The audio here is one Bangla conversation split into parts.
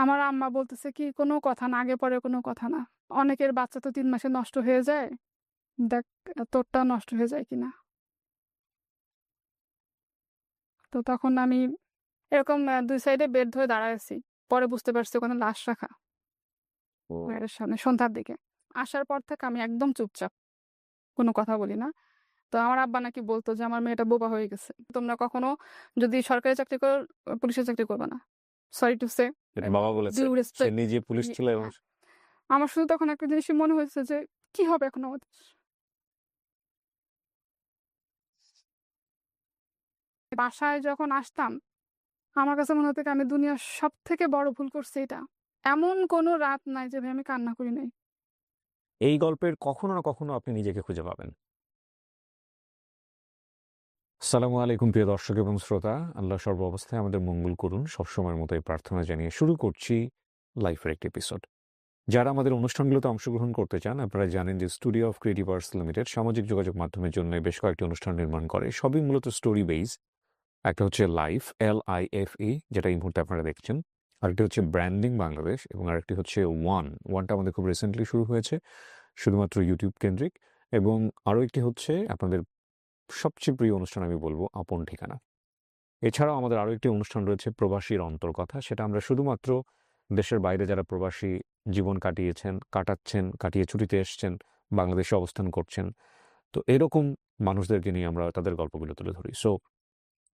আমার আম্মা বলতেছে কি, "কোনো কথা না, আগে পরে কোনো কথা না। অনেকের বাচ্চা তো ৩ মাসে নষ্ট হয়ে যায়। দেখ তোরটা নষ্ট হয়ে যায় কিনা।" তো তখন আমি এরকম ২ সাইডে বেড ধরে দাঁড়ায় আছি। পরে বুঝতে পারছি ওখানে লাশ রাখা ও মেয়েটার সামনে সন্ধ্যার দিকে। আসার পর থেকে আমি একদম চুপচাপ। কোনো কথা বলি না। তো আমার আব্বা নাকি বলতো যে আমার মেয়েটা বোবা হয়ে গেছে। তোমরা কখনো যদি সরকারি চাকরি করো, পুলিশের চাকরি করবা না। সরি টু সে, এটা বাবা বলেছে। ডিউ সে রেসপেক্ট। নিজে পুলিশ ছিল এবং হ্যাঁ, আমার শুধু তখন একটা জিনিসই মনে হয়েছে যে কি হবে এখন আমাদের? বাসায় যখন আসতাম আমার কাছে মনে হতো কি আমি দুনিয়ার সবথেকে বড় ভুল করছি এটা। এমন কোনো রাত নাই যে ভাই আমি কান্না করি নাই। এই গল্পের কখনো না কখনো আপনি নিজেকে খুঁজে পাবেন। আসসালামু আলাইকুম প্রিয় দর্শক এবং শ্রোতা। আল্লাহ সর্ব অবস্থায় আমাদের মঙ্গল করুন। সবসময়ের মতো এই প্রার্থনা জানিয়ে শুরু করছি লাইফের একটি এপিসোড। যারা আমাদের অনুষ্ঠানগুলোতে অংশগ্রহণ করতে চান, আপনারা জানেন যে studio of creative arts limited সামাজিক যোগাযোগ মাধ্যমের জন্য বেশ কয়েকটি অনুষ্ঠান নির্মাণ করে। সবই মূলত স্টোরি বেস। একটা হচ্ছে লাইফ, LIFE, যেটা এই মুহূর্তে আপনারা দেখছেন। আরেকটি হচ্ছে ব্র্যান্ডিং বাংলাদেশ এবং আরেকটি হচ্ছে ওয়ানটা আমাদের খুব রিসেন্টলি শুরু হয়েছে, শুধুমাত্র ইউটিউব কেন্দ্রিক। এবং আরও একটি হচ্ছে আপনাদের সবচেয়ে প্রিয় অনুষ্ঠান আমি বলবো আপন ঠিকানা। এছাড়াও আমাদের আরও একটি অনুষ্ঠান রয়েছে প্রবাসীর অন্তর্কথা। সেটা আমরা শুধুমাত্র দেশের বাইরে যারা প্রবাসী জীবন কাটাচ্ছেন, কাটিয়ে ছুটিতে এসছেন, বাংলাদেশে অবস্থান করছেন, তো এরকম মানুষদেরকে নিয়ে আমরা তাদের গল্পগুলো তুলে ধরি। সো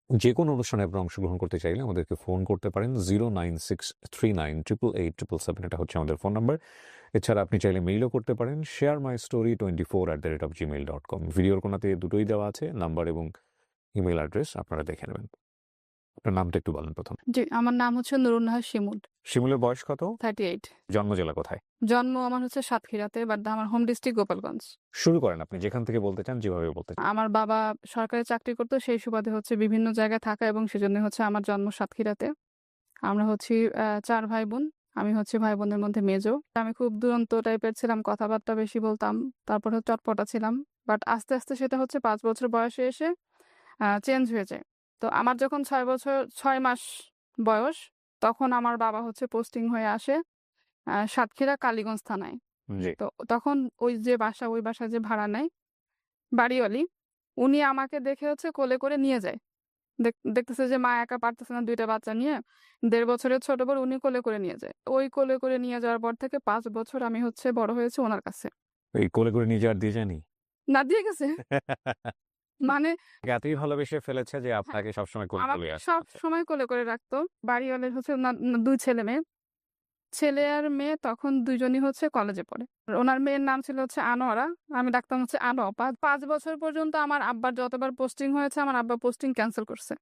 যে কোনো অনুষ্ঠানে আপনারা অংশগ্রহণ করতে চাইলে আমাদেরকে ফোন করতে পারেন 09639887777। এটা হচ্ছে আমাদের ফোন নাম্বার। এছাড়া আপনি চাইলে মেইলও করতে পারেন sharemystory24@gmail.com। ভিডিওর কোনাতে দুটোই দেওয়া আছে, নাম্বার এবং ইমেল অ্যাড্রেস, আপনারা দেখে নেবেন। আপনার নামটা একটু বলেন প্রথমে। জি, আমার নাম হচ্ছে নুরুন্নাহার শিমুল। শিমুলের বয়স কত? 38। জন্ম জেলা কোথায়? জন্ম আমার হচ্ছে সাতক্ষীরাতে, বাট আমার হোম ডিস্ট্রিক্ট গোপালগঞ্জ। শুরু করেন আপনি যেখান থেকে বলতে চান, যেভাবে বলতে চান। আমার বাবা সরকারি চাকরি করতো, সেই সুবাদে হচ্ছে বিভিন্ন জায়গায় থাকা এবং সেজন্য হচ্ছে আমার জন্ম সাতক্ষীরাতে। আমরা হচ্ছি ৪ ভাই বোন। আমি হচ্ছে ভাই বোনের মধ্যে মেজো। আমি খুব দুরন্ত টাইপের ছিলাম, কথাবার্তা বেশি বলতাম। তারপরে চটপটা ছিলাম। বাট আস্তে, আস্তে সেটা হচ্ছে ৫ বছর বয়সে এসে চেঞ্জ হয়ে যায়। তো আমার যখন ৬ মাস বয়স, তখন আমার বাবা হচ্ছে পোস্টিং হয়ে আসে সাতক্ষীরা কালীগঞ্জ থানায়। জি। তো তখন ওই বাসায় যে ভাড়া নেয় বাড়িওয়ালি, উনি আমাকে দেখে হচ্ছে কোলে করে নিয়ে যায়। দেখতেছে যে মা একা পারতেছে না ২ টা বাচ্চা নিয়ে। ১.৫ বছরের ছোট বোন উনি কোলে করে নিয়ে যায়। ওই কোলে করে নিয়ে যাওয়ার পর থেকে ৫ বছর আমি হচ্ছে বড় হয়েছি উনার কাছে। এই কোলে করে নিয়ে যাওয়ার দিয়ে যায়নি? না দিয়ে গেছে। মানে এতই ভালোবেসে ফেলেছে যে হ্যাঁ, আপনাকে সবসময় কোলে তুলে আমাকে আসছে। আচ্ছা। সবসময় কোলে করে রাখতো। বাড়িওয়ালের হচ্ছে উনার ২ ছেলে মেয়ে। ছেলে আর মেয়ে তখন ২ জনই হচ্ছে কলেজে পড়ে। আর উনার মেয়ের নাম ছিল হচ্ছে আনোয়ারা। আমি ডাকতাম হচ্ছে আনো আপা। ৫ বছর পর্যন্ত আমার আব্বার যতবার পোস্টিং হয়েছে আমার আব্বা পোস্টিং ক্যানসেল করছে।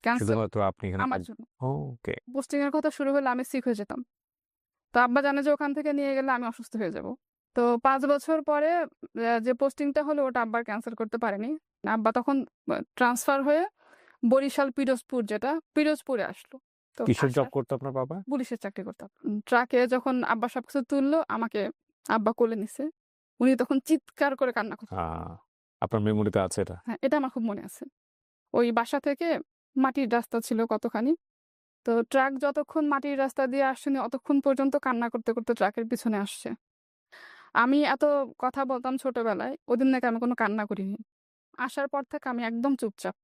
ক্যানসেল শুধুমাত্র আপনি এখানে আমার জন্য। ওকে। পোস্টিং এর কথা শুরু হলে আমি সিক হয়ে যেতাম। তো আব্বা জানে যে ওখান থেকে নিয়ে গেলে আমি অসুস্থ হয়ে যাব। তো ৫ বছর পরে যে পোস্টিংটা হলো ওটা আব্বা ক্যানসেল করতে পারেনি। আব্বা তখন ট্রান্সফার হয়ে বরিশাল পিরোজপুর, যেটা পিরোজপুরে আসলো। তো কিসের জব আসার করতো আপনার বাবা? পুলিশের চাকরি করতাম। ট্রাকে যখন আব্বা সবকিছু তুললো আমাকে আব্বা কোলে নিছে। উনি তখন চিৎকার করে কান্না করত। আ আপনার মেমোরিতে আছে এটা? হ্যাঁ, এটা আমার খুব মনে আছে। ওই বাসা থেকে মাটির রাস্তা ছিল কতখানি। তো ট্রাক যতক্ষণ মাটির রাস্তা দিয়ে আসছেনি অতক্ষণ পর্যন্ত কান্না করতে, করতে ট্রাকের পিছনে আসছে। আমি এত কথা বলতাম ছোটবেলায়, ওদিন নাকি আমি কোনো কান্না করিনি। আসার পর থেকে আমি একদম চুপচাপ।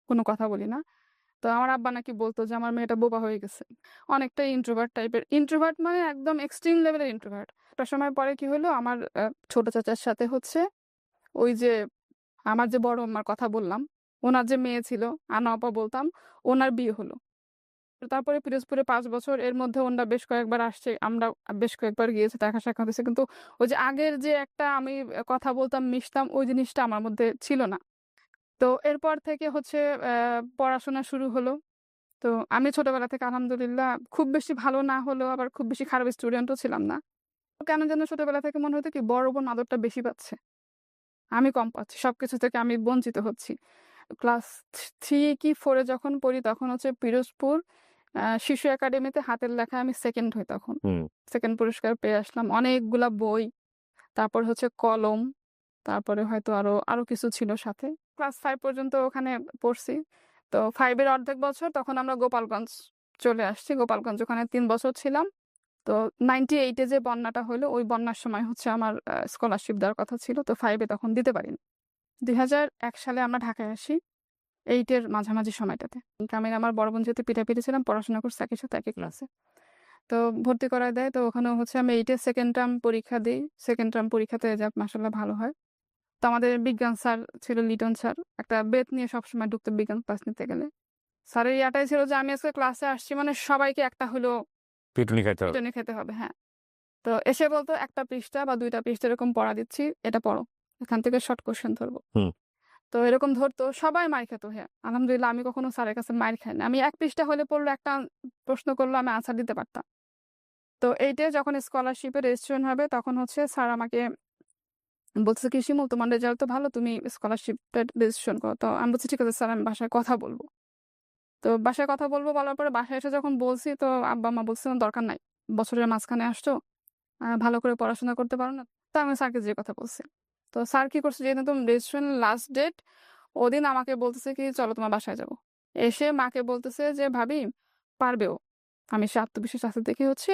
কোনো কথা বলি না। তো আমার আব্বা নাকি বলতো যে আমার মেয়েটা বোবা হয়ে গেছে। অনেকটা ইন্ট্রোভার্ট টাইপের। ইন্ট্রোভার্ট মানে একদম এক্সট্রিম লেভেলের ইন্ট্রোভার্ট। একটা সময় পরে কি হলো, আমার ছোট চাচার সাথে হচ্ছে ওই যে আমার যে বড় আম্মার কথা বললাম, উনার যে মেয়ে ছিল, আনো আপা বলতাম, উনার বিয়ে হলো। তারপরে পিরোজপুরে ৫ বছর, এর মধ্যে ওনারা বেশ কয়েকবার আসছে। আমরা বেশ কয়েকবার গিয়েছি, দেখা সাক্ষাৎ হয়েছে। কিন্তু ওই যে আগের যে একটা আমি কথা বলতাম, মিশতাম, ওই জিনিসটা আমার মধ্যে ছিল না। তো এরপর থেকে হচ্ছে পড়াশোনা শুরু হলো। তো আমি ছোটবেলা থেকে আলহামদুলিল্লাহ খুব বেশি ভালো না হলেও আবার খুব বেশি খারাপ স্টুডেন্টও ছিলাম না। কেন যেন ছোটবেলা থেকে মনে হতো কি বড় বোন আদরটা বেশি পাচ্ছে। আমি কম পাচ্ছি। সবকিছু থেকে আমি বঞ্চিত হচ্ছি। ক্লাস 3 কি 4 এ যখন পড়ি তখন হচ্ছে পিরোজপুর শিশু একাডেমিতে হাতের লেখায় আমি 2nd হই তখন। হুম। 2nd পুরস্কার পেয়ে আসলাম। অনেকগুলা বই, তারপর হচ্ছে কলম, তারপরে হয়তো আরো কিছু ছিল সাথে। ক্লাস 5 পর্যন্ত ওখানে পড়ছি। তো 5 এর অর্ধেক বছর তখন আমরা গোপালগঞ্জ চলে আসছি গোপালগঞ্জ। ওখানে ৩ বছর ছিলাম। তো 98 এ যে বন্যাটা হলো, ওই বন্যার সময় হচ্ছে আমার স্কলারশিপ দেওয়ার কথা ছিল। তো 5 এ তখন দিতে পারিনি। ২০০১ সালে আমরা ঢাকায় আসি। 8 এর মাঝামাঝি সময়টাতে। আমি আমার বড় বোন যেহেতু পিঠাপিঠি ছিলাম, পড়াশোনা করছি একই সাথে একই ক্লাসে। তো ভর্তি করায় দেয়। তো ওখানেও হচ্ছে আমি 8 এর সেকেন্ড টার্ম পরীক্ষা দিই। সেকেন্ড টার্ম পরীক্ষাতে রেজাল্ট মাশাআল্লাহ ভালো হয়। তো আমাদের বিজ্ঞান স্যার ছিল লিটন স্যার। একটা বেত নিয়ে সবসময় ঢুকতো বিজ্ঞান ক্লাস নিতে গেলে। স্যারের ইয়াটাই ছিল যে আমি আজকে ক্লাসে আসছি মানে সবাইকে একটা হলেও পিটুনি খাইতে হবে। পিটুনি খেতে হবে। হ্যাঁ। তো এসে বলতো ১ টা পৃষ্ঠা বা ২ টা পৃষ্ঠা এরকম পড়া দিচ্ছি, এটা পড়ো। এখান থেকে শর্ট কোয়েশ্চেন ধরবো। হুম। তো এরকম ধরতো, সবাই মাইর খেত। হ্যাঁ, আলহামদুলিল্লাহ আমি কখনো স্যারের কাছে মাইর খাইনি। আমি ১ পৃষ্ঠা হলে পড়লো, একটা প্রশ্ন করলো, আমি আনসার দিতে পারতাম। তো 8 এ যখন স্কলারশিপের রেজিস্ট্রেশন হবে তখন হচ্ছে স্যার আমাকে বলতেছে কি, শিমুল তোমার রেজাল্ট তো ভালো, তুমি স্কলারশিপটা রেজিস্ট্রেশন করো। তো আমি বলছি ঠিক আছে স্যার, আমি বাসায় কথা বলবো। তো বাসায় কথা বলবো বলার পরে বাসায় এসে যখন বলছি, তো আব্বা আম্মা বলছে দরকার নাই, বছরের মাঝখানে আসছো, ভালো করে পড়াশোনা করতে পারো না। তো আমি স্যারকে যে কথা বলছি। তো স্যার কি করছে, যেদিন তুমি রেজিস্ট্রেশন লাস্ট ডেট, ওদিন আমাকে বলতেছে কি চলো তোমার বাসায় যাবো। এসে মাকে বলতেছে যে ভাবি পারবেও, আমি সে আত্মবিশ্বাস আছে দেখে হচ্ছে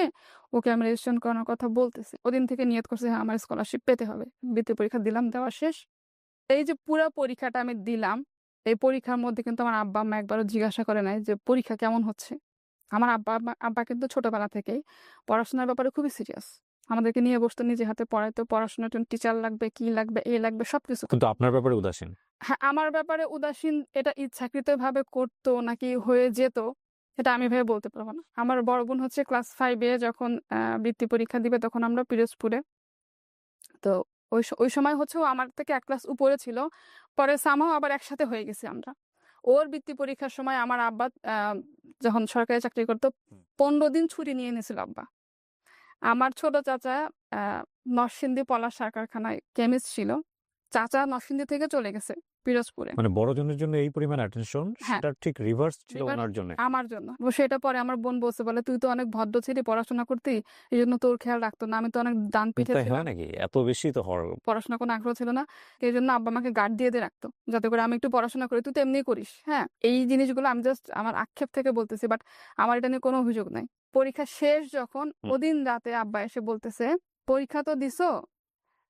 ওকে আমি রেজিস্ট্রেশন করানোর কথা বলতেছি। ওদিন থেকে নিয়ত করছে হ্যাঁ আমার স্কলারশিপ পেতে হবে। বৃত্তি পরীক্ষা দিলাম, দেওয়া শেষ। এই যে পুরো পরীক্ষাটা আমি দিলাম, এই পরীক্ষার মধ্যে কিন্তু আমার আব্বা আম্মা একবারও জিজ্ঞাসা করে নাই যে পরীক্ষা কেমন হচ্ছে। আমার আব্বা কিন্তু ছোটবেলা থেকেই পড়াশোনার ব্যাপারে খুবই সিরিয়াস। আমাদেরকে নিয়ে বসতো, নিজে হাতে পড়াইতো, পড়াশোনার জন্য টিচার লাগবে, কি লাগবে, এ লাগবে, সবকিছু। কিন্তু আপনার ব্যাপারে উদাসীন। হ্যাঁ, আমার ব্যাপারে উদাসীন, এটা ইচ্ছাকৃতভাবে করতো নাকি হয়ে যেত এটা আমি ভেবে বলতে পারবো না। আমার বড় বোন হচ্ছে ক্লাস 5 এ যখন বৃত্তি পরীক্ষা দিবে, তখন আমরা পিরোজপুরে। তো ওই সময় হচ্ছে ও আমার থেকে 1 ক্লাস উপরে ছিল। পরে সামহাও আবার একসাথে হয়ে গেছি আমরা। ওর বৃত্তি পরীক্ষার সময় আমার আব্বা যখন সরকারি চাকরি করতো, 15 দিন ছুটি নিয়ে নিয়েছিল আব্বা। আমার ছোট চাচা আ নরসিংদী পলাশ সার কারখানায় কেমিস্ট ছিল। চাচা নরসিংদী থেকে চলে গেছে পিরোজপুরে। মানে বড়জনের জন্য এই পরিমাণ অ্যাটেনশন, হ্যাঁ, সেটা ঠিক রিভার্স ছিল এবার ওনার জন্য। আমার জন্য। সেটা পরে আমার বোন বলছে, বলে তুই তো অনেক ভদ্র ছিলি, পড়াশোনা করতি, এজন্য তোর খেয়াল রাখতো না। আমি তো অনেক ডান পিঠে তাই ছিলাম, হয় নাকি? এত বেশি তো হওয়ার। পড়াশোনার কোনো আগ্রহ ছিল না। এইজন্য আব্বা আমাকে গার্ড দিয়ে রাখতো, যাতে করে আমি একটু পড়াশোনা করি। তুই তো এমনিই করিস। হ্যাঁ, এই জিনিসগুলো আমি জাস্ট আমার আক্ষেপ থেকে বলতেছি, বাট আমার এটা নিয়ে কোনো অভিযোগ নাই। পরীক্ষা শেষ যখন, হুম। ওদিন রাতে আব্বা এসে বলতেছে, পরীক্ষা তো দিছো,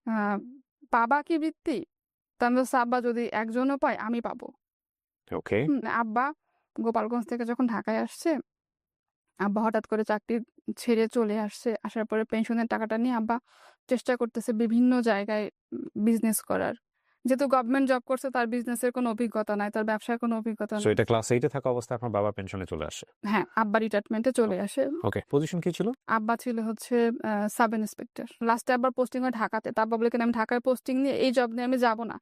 আ পাবা কি বৃত্তি? তো আমি বলছি আব্বা যদি একজনও পায় আমি পাবো। ওকে। আব্বা গোপালগঞ্জ থেকে যখন ঢাকায় আসছে, আব্বা হঠাৎ করে চাকরি ছেড়ে চলে আসছে। আসার পরে পেনশনের টাকাটা নিয়ে আব্বা চেষ্টা করতেছে বিভিন্ন জায়গায় বিজনেস করার। যেহেতু গভর্নমেন্ট জব করছে, তার বিজনেসের কোনো অভিজ্ঞতা নাই, তার ব্যবসার কোনো অভিজ্ঞতা সো নাই। এটা ক্লাস 8 এ থাকা অবস্থায় আপনার বাবা পেনশনে চলে আসে। হ্যাঁ, আব্বা রিটায়ারমেন্টে চলে আসে। ওকে, পজিশন কি ছিল? আব্বা ছিল হচ্ছে সাব ইন্সপেক্টর। লাস্টে আব্বার পোস্টিং হয় ঢাকাতে। তো আব্বা বলে কিনা আমি ঢাকায় পোস্টিং নিয়ে এই জব নিয়ে আমি যাব না।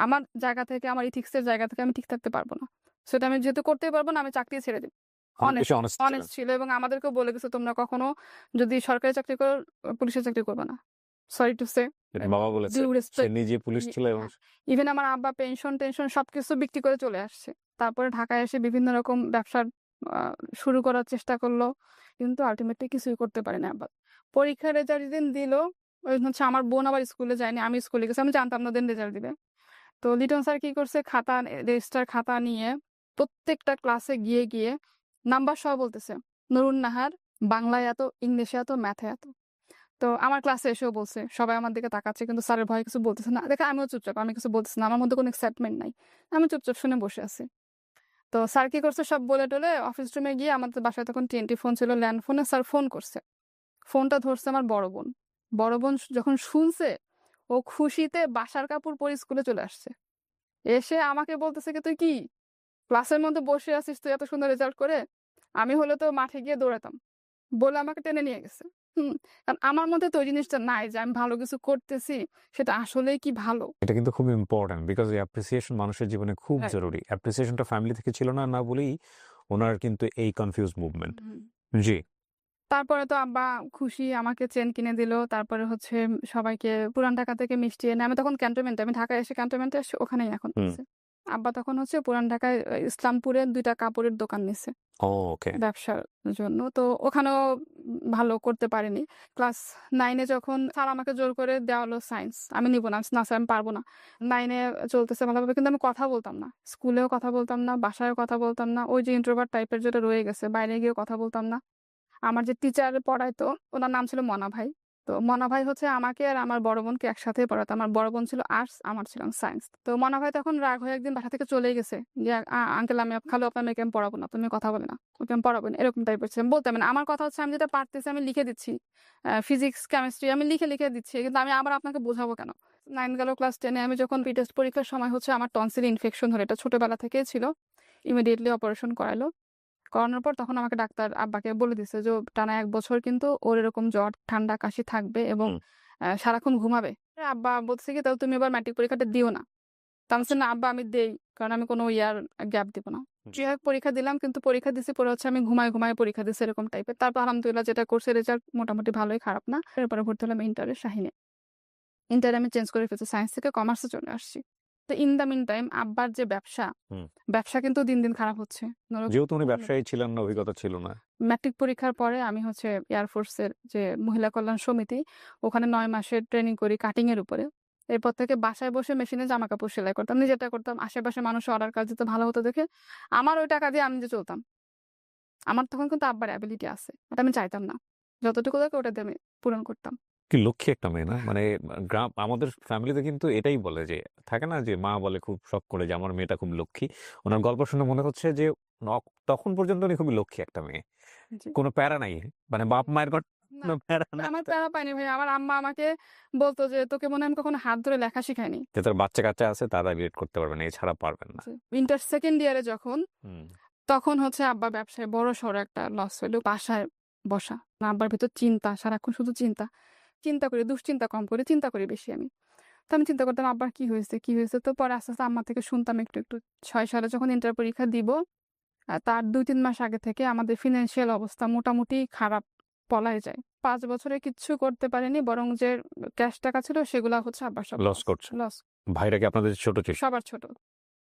আমার জায়গা থেকে, আমার ইথিক্স এর জায়গা থেকে আমি ঠিক থাকতে পারবো না। সেটা আমি যেহেতু করতেই পারবো না, আমি চাকরি ছেড়ে দিব। অনেক অনেস্ট বেশি অনেস্ট ছিলেন। অনেস্ট ছিল, এবং আমাদেরকেও বলে গেছে তোমরা কখনো যদি সরকারি চাকরি করো, পুলিশের চাকরি করবে না। সরি টু সে, এটা বাবা বলেছে। ডিউ সে রেসপেক্ট। নিজে পুলিশ ছিল এবং হ্যাঁ, ইভেন আমার আব্বা পেনশন সবকিছু বিক্রি করে চলে আসছে। তারপরে ঢাকায় এসে বিভিন্ন রকম ব্যবসার আ শুরু করার চেষ্টা করলো। কিন্তু আল্টিমেটলি কিছুই করতে পারে না আব্বা। পরীক্ষার রেজাল্ট যেদিন দিল, ওই হচ্ছে আমার বোন আবার স্কুলে যায়নি। আমি স্কুলে গেছি। আমি জানতাম না ওদিন রেজাল্ট দিবে। তো লিটন স্যার কি করছে, খাতা রেজিস্টার খাতা নিয়ে প্রত্যেকটা ক্লাসে গিয়ে নাম্বার সহ বলতেছে, নুরুন নাহার বাংলায় এত, ইংলিশে এত, ম্যাথে এত। তো আমার ক্লাসে এসেও বলছে, সবাই আমার দিকে তাকাচ্ছে কিন্তু স্যারের ভয়ে কিছু বলতেছে না। দেখে আমিও চুপচাপ, আমি কিছু বলতেছি না। আমার মধ্যে কোনো এক্সাইটমেন্ট নাই। আমি চুপচাপ শুনে বসে আছি। তো স্যার কি করছে, সব বলে টলে অফিস রুমে গিয়ে, আমাদের বাসায় তখন TNT ফোন ছিল, ল্যান্ড ফোনে স্যার ফোন করছে। ফোনটা ধরছে আমার বড় বোন। বড় বোন যখন শুনছে, ও খুশিতে বাসার কাপড় পরে স্কুলে চলে আসছে। এসে আমাকে বলতেছে কি, তুই কি ক্লাসের মধ্যে বসে আছিস, তুই এত সুন্দর রেজাল্ট করে? আমি হলে তো মাঠে গিয়ে দৌড়াতাম। বলে আমাকে টেনে নিয়ে গেছে। কারণ আমার মধ্যে তো ওই জিনিসটা নাই যে আমি ভালো কিছু করতেছি, সেটা আসলেই কি ভালো। এটা কিন্তু খুব ইম্পর্টেন্ট, বিকজ এই অ্যাপ্রিসিয়েশন মানুষের জীবনে খুব রাইট। জরুরি। অ্যাপ্রিসিয়েশনটা ফ্যামিলি থেকে ছিল না বলেই ওনার কিন্তু এই কনফিউজ মুভমেন্ট। জি। তারপরে তো আব্বা খুশি, আমাকে চেন কিনে দিল। তারপরে হচ্ছে সবাইকে পুরান ঢাকা থেকে মিষ্টি এনে, আমি তখন ক্যান্টনমেন্টে, আমি ঢাকায় এসে ক্যান্টনমেন্টে আসছি, ওখানেই এখন হুম। আছে। আব্বা তখন হচ্ছে পুরান ঢাকায় ইসলামপুরে ২ টা কাপড়ের দোকান নিছে ওকে। ব্যবসার জন্য। তো ওখানেও ভালো করতে পারিনি। ক্লাস 9 এ যখন স্যার আমাকে জোর করে দেওয়া হলো সায়েন্স। আমি নিব না। না স্যার আমি পারব না। 9 এ চলতেছে ভালোভাবে কিন্তু আমি কথা বলতাম না। স্কুলেও কথা বলতাম না, বাসায়ও কথা বলতাম না। ওই যে ইন্ট্রোভার্ট টাইপের যেটা রয়ে গেছে, বাইরে গিয়েও কথা বলতাম না। আমার যে টিচার পড়াইতো ওনার নাম ছিল মনা ভাই। তো মনা ভাই হচ্ছে আমাকে আর আমার বড় বোনকে একসাথেই পড়াতো। আমার বড় বোন ছিল আর্টস, আমার ছিলাম সায়েন্স। তো মনা ভাই তখন রাগ হয়ে একদিন বাসা থেকে চলেই গেছে। যে আঙ্কেল খালু আপনার মেয়েকে আমি পড়াবো না। তুমি কথা বলে না। ওকে আমি পড়াবো না। এরকম টাইপের ছিলাম। বলতাম না। আমার কথা হচ্ছে আমি যেটা পারতেছি আমি লিখে দিচ্ছি। ফিজিক্স, কেমিস্ট্রি আমি লিখে দিচ্ছি। কিন্তু আমি আবার আপনাকে বোঝাবো কেন? 9 গেল ক্লাস 10 এ আমি যখন প্রি-টেস্ট পরীক্ষার সময় হচ্ছে আমার টনসিল ইনফেকশন হলো। এটা ছোটবেলা থেকেই ছিল। ইমিডিয়েটলি অপারেশন করাইলো। করানোর পর তখন আমাকে ডাক্তার আব্বাকে বলে দিছে যে, টানা ১ বছর কিন্তু ওর এরকম জ্বর, ঠান্ডা, কাশি থাকবে এবং হুম। সারাক্ষণ ঘুমাবে। আব্বা বলছে কি, "তাহলে তুমি এবার ম্যাট্রিক পরীক্ষাটা দিও না।" তো আমি বলছি, আচ্ছা। "না আব্বা আমি দেই। কারণ আমি কোনো ইয়ার গ্যাপ দিব না।" হুম। যাই হোক পরীক্ষা দিলাম কিন্তু পরীক্ষা দিছি পরে হচ্ছে আমি ঘুমায়ে পরীক্ষা দিছি এরকম টাইপের। তারপর আলহামদুলিল্লাহ যেটা করছে রেজাল্ট মোটামুটি ভালোই, খারাপ না। এরপরে ভর্তি হলাম ইন্টারে শাহিনে। ইন্টারে আমি চেঞ্জ করে ফেলছি। সায়েন্স থেকে কমার্সে চলে আসছি। তো ইন দ্য মিন টাইম আব্বার যে হুম। ব্যবসা কিন্তু দিন, দিন খারাপ হচ্ছে। ধরো যেহেতু উনি ব্যবসায়ী ছিলেন না, অভিজ্ঞতা ছিল না। ম্যাট্রিক পরীক্ষার পরে আমি হচ্ছে এয়ারফোর্সের যে মহিলা কল্যাণ সমিতি, ওখানে ৯ মাসের ট্রেনিং করি কাটিং এর উপরে। এরপর থেকে বাসায় বসে মেশিনে জামাকাপড় সেলাই করতাম। নিজেরটা করতাম। আশেপাশে মানুষের অর্ডার কাজ দিত ভালো হতো দেখে। আমার ওই টাকা দিয়ে আমি নিজে চলতাম। আমার তখন কিন্তু আব্বার অ্যাবিলিটি আছে। এটা আমি চাইতাম না। যতটুকু লাগে ওটা দিয়ে আমি পূরণ করতাম। কি লক্ষ্মী একটা মেয়ে না? মানে আমাদের ফ্যামিলিতে কিন্তু এটাই বলে যে, থাকে না যে মা বলে খুব শখ করে যে আমার মেয়েটা খুব লক্ষ্মী। উনার গল্প শুনে মনে হচ্ছে যে তখন পর্যন্ত উনি খুবই লক্ষ্মী একটা মেয়ে। জি। কোনো প্যারা নাই। মানে বাপ-মায়ের না, কোনো প্যারা না। আমার প্যারা পাইনি ভাই। আমার আম্মা আমাকে বলত যে, "তোকে মনে হয় আমি কখনো হাত ধরে লেখা শিখাইনি।" যে তার বাচ্চা-কাচ্চা আছে তারা রিলেট করতে পারবে না। এছাড়া পারবেন না। জি। ইন্টার 2nd ইয়ারে যখন হুম। তখন হচ্ছে আব্বা ব্যবসায় বড়সড় একটা লস হইলো। বাসায় বসা। আব্বার ভেতর চিন্তা, সারাক্ষণ শুধু চিন্তা। চিন্তা করি, দুশ্চিন্তা কম করি, চিন্তা করি বেশি আমি। তো আমি চিন্তা করতাম আব্বার কি হয়েছে, কি হয়েছে? তো পরে আস্তে, আস্তে আম্মা থেকে শুনতাম একটু। ৬ সালে যখন ইন্টার পরীক্ষা দিব, তার ২-৩ মাস আগে থেকে আমাদের ফিন্যান্সিয়াল অবস্থা মোটামুটি খারাপ বলাই যায়। ৫ বছরে কিচ্ছু করতে পারিনি। বরং যে ক্যাশ টাকা ছিল সেগুলা হচ্ছে আব্বার সব লস করছে। লস। ভাইরা কি আপনাদের ছোট ছিল? সবার ছোট।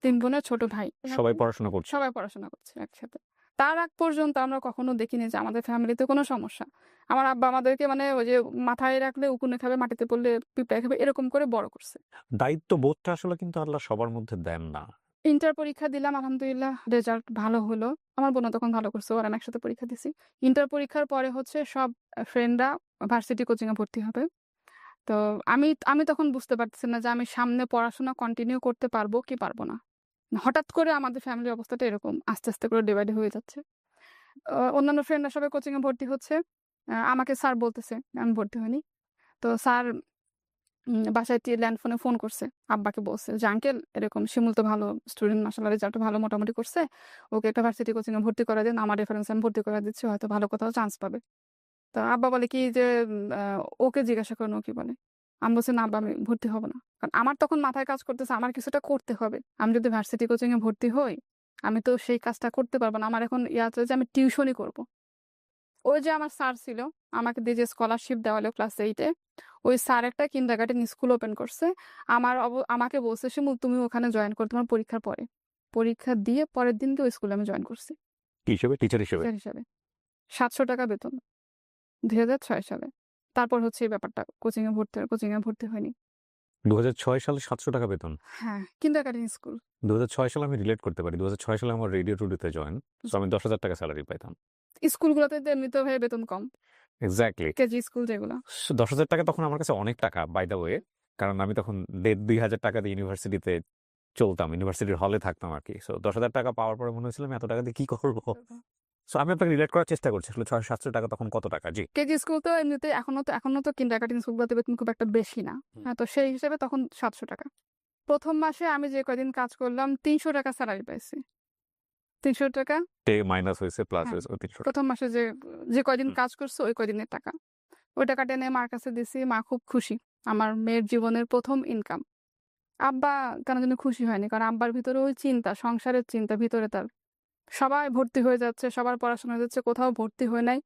৩ বোনের ছোট ভাই। সবাই পড়াশোনা করছে? সবাই পড়াশোনা করছে একসাথে। তার আগ পর্যন্ত আমরা কখনো দেখিনি যে আমাদের ফ্যামিলিতে কোনো সমস্যা। আমার আব্বা আমাদেরকে মানে ওই যে মাথায় রাখলে উকুনে খাবে, মাটিতে পড়লে পিঁপড়ায় খাবে এরকম করে বড় করছে। দায়িত্ববোধটা আসলে কিন্তু আল্লাহ সবার মধ্যে দেন না। ইন্টার পরীক্ষা দিলাম আলহামদুলিল্লাহ রেজাল্ট ভালো হলো। আমার বোনও তখন ভালো করছে। ওরা আমি একসাথে পরীক্ষা দিছি। ইন্টার পরীক্ষার পরে হচ্ছে সব ফ্রেন্ডরা ভার্সিটি কোচিং এ ভর্তি হবে। তো আমি আমি তখন বুঝতে পারতেছি না যে আমি সামনে পড়াশোনা কন্টিনিউ করতে পারবো কি পারবো না। হঠাৎ করে আমাদের ফ্যামিলির অবস্থাটা এরকম আস্তে, আস্তে করে ডিভাইড হয়ে যাচ্ছে। অন্যান্য ফ্রেন্ডরা সবাই কোচিং এ ভর্তি হচ্ছে। আমাকে স্যার বলতেছে, আমি ভর্তি হইনি। তো স্যার বাসায় ল্যান্ড ফোনে ফোন করছে। আব্বাকে বলছে যে, "আঙ্কেল এরকম শিমুল তো ভালো স্টুডেন্ট মাশাআল্লাহ রেজাল্ট ভালো মোটামুটি করছে। ওকে একটা ভার্সিটি কোচিং এ ভর্তি করায় দেন। আমার রেফারেন্সে আমি ভর্তি করায় দিচ্ছি। হয়তো ভালো কোথাও চান্স পাবে।" তো আব্বা বলে কি যে, ওকে জিজ্ঞাসা করেন ও কি বলে?" আমি বলছি, "না আব্বা আমি ভর্তি হব না।" কারণ আমার তখন মাথায় কাজ করতেছে আমার কিছুটা করতে হবে। আমি যদি ভার্সিটি কোচিং এ ভর্তি হই, আমি তো সেই কাজটা করতে পারব না। আমার এখন ইয়ে আছে যে আমি টিউশনি করব। ওই যে আমার স্যার ছিল, আমাকে দিয়ে যে স্কলারশিপ দেওয়া হলো ক্লাস 8 এ, ওই স্যার একটা কিন্ডারগার্টেন স্কুল ওপেন করছে। আমাকে বলছে, "শিমুল তুমি ওখানে জয়েন করো তোমার পরীক্ষার পরে।" পরীক্ষা দিয়ে পরের দিনকে ওই স্কুলে আমি জয়েন করছি। কি হিসেবে? টিচার হিসেবে? টিচার হিসাবে। ৳৭০০ বেতন ২০০৬ সালে। তারপর হচ্ছে এই ব্যাপারটা কোচিং এ ভর্তি হয়নি। ২০০৬ সালে ৳৭০০ বেতন। হ্যাঁ, কিন্ডারগার্টেন স্কুল। ২০০৬ সালে আমি রিলেট করতে পারি। ২০০৬ সালে আমার রেডিও টুডেতে জয়েন। সো আমি ৳১০,০০০ স্যালারি পাইতাম। স্কুলগুলোতে তো এমনিতেও ভাই বেতন কম। এক্সাক্টলি। কেজি স্কুল যেগুলা। সো ৳১০,০০০ তখন আমার কাছে অনেক টাকা বাই দ্য ওয়ে। কারণ আমি তখন ৳১,৫০০ দিয়ে ইউনিভার্সিটিতে চলতাম। ইউনিভার্সিটির হলে থাকতাম আরকি। সো ৳১০,০০০ পাওয়ার পরে মনে হয়েছিল আমি এত টাকা দিয়ে কি করব? সো আমি আপনাকে রিলেট করার চেষ্টা করছি। আসলে ৳৬০০-৭০০ তখন কত টাকা? জি। কেজি স্কুল তো এমনিতে এখনো তো কিন্ডারগার্টেন স্কুলগুলোতে বেতন খুব একটা বেশি না। হুম। হ্যাঁ, তো সেই হিসেবে তখন ৳৭০০। ১ম মাসে আমি যে কয়দিন কাজ করলাম ৳৩০০ স্যালারি পাইছি। ৳৩০০ মাইনাস হয়েছে, প্লাস হ্যাঁ, হয়েছে ওই ৳৩০০। ১ম মাসে যে কয়দিন হুম। কাজ করছি ওই কয়দিনের টাকা। ওই টাকাটা এনে মার কাছে দিছি। মা খুব খুশি। আমার মেয়ের জীবনের ১ম ইনকাম। আব্বা কেন জানি খুশি হয়নি। কারণ আব্বার ভিতরে ওই চিন্তা, সংসারের চিন্তা ভিতরে তার। সবাই ভর্তি হয়ে যাচ্ছে, সবার পড়াশোনা হয়ে যাচ্ছে, কোথাও ভর্তি হয় নাই।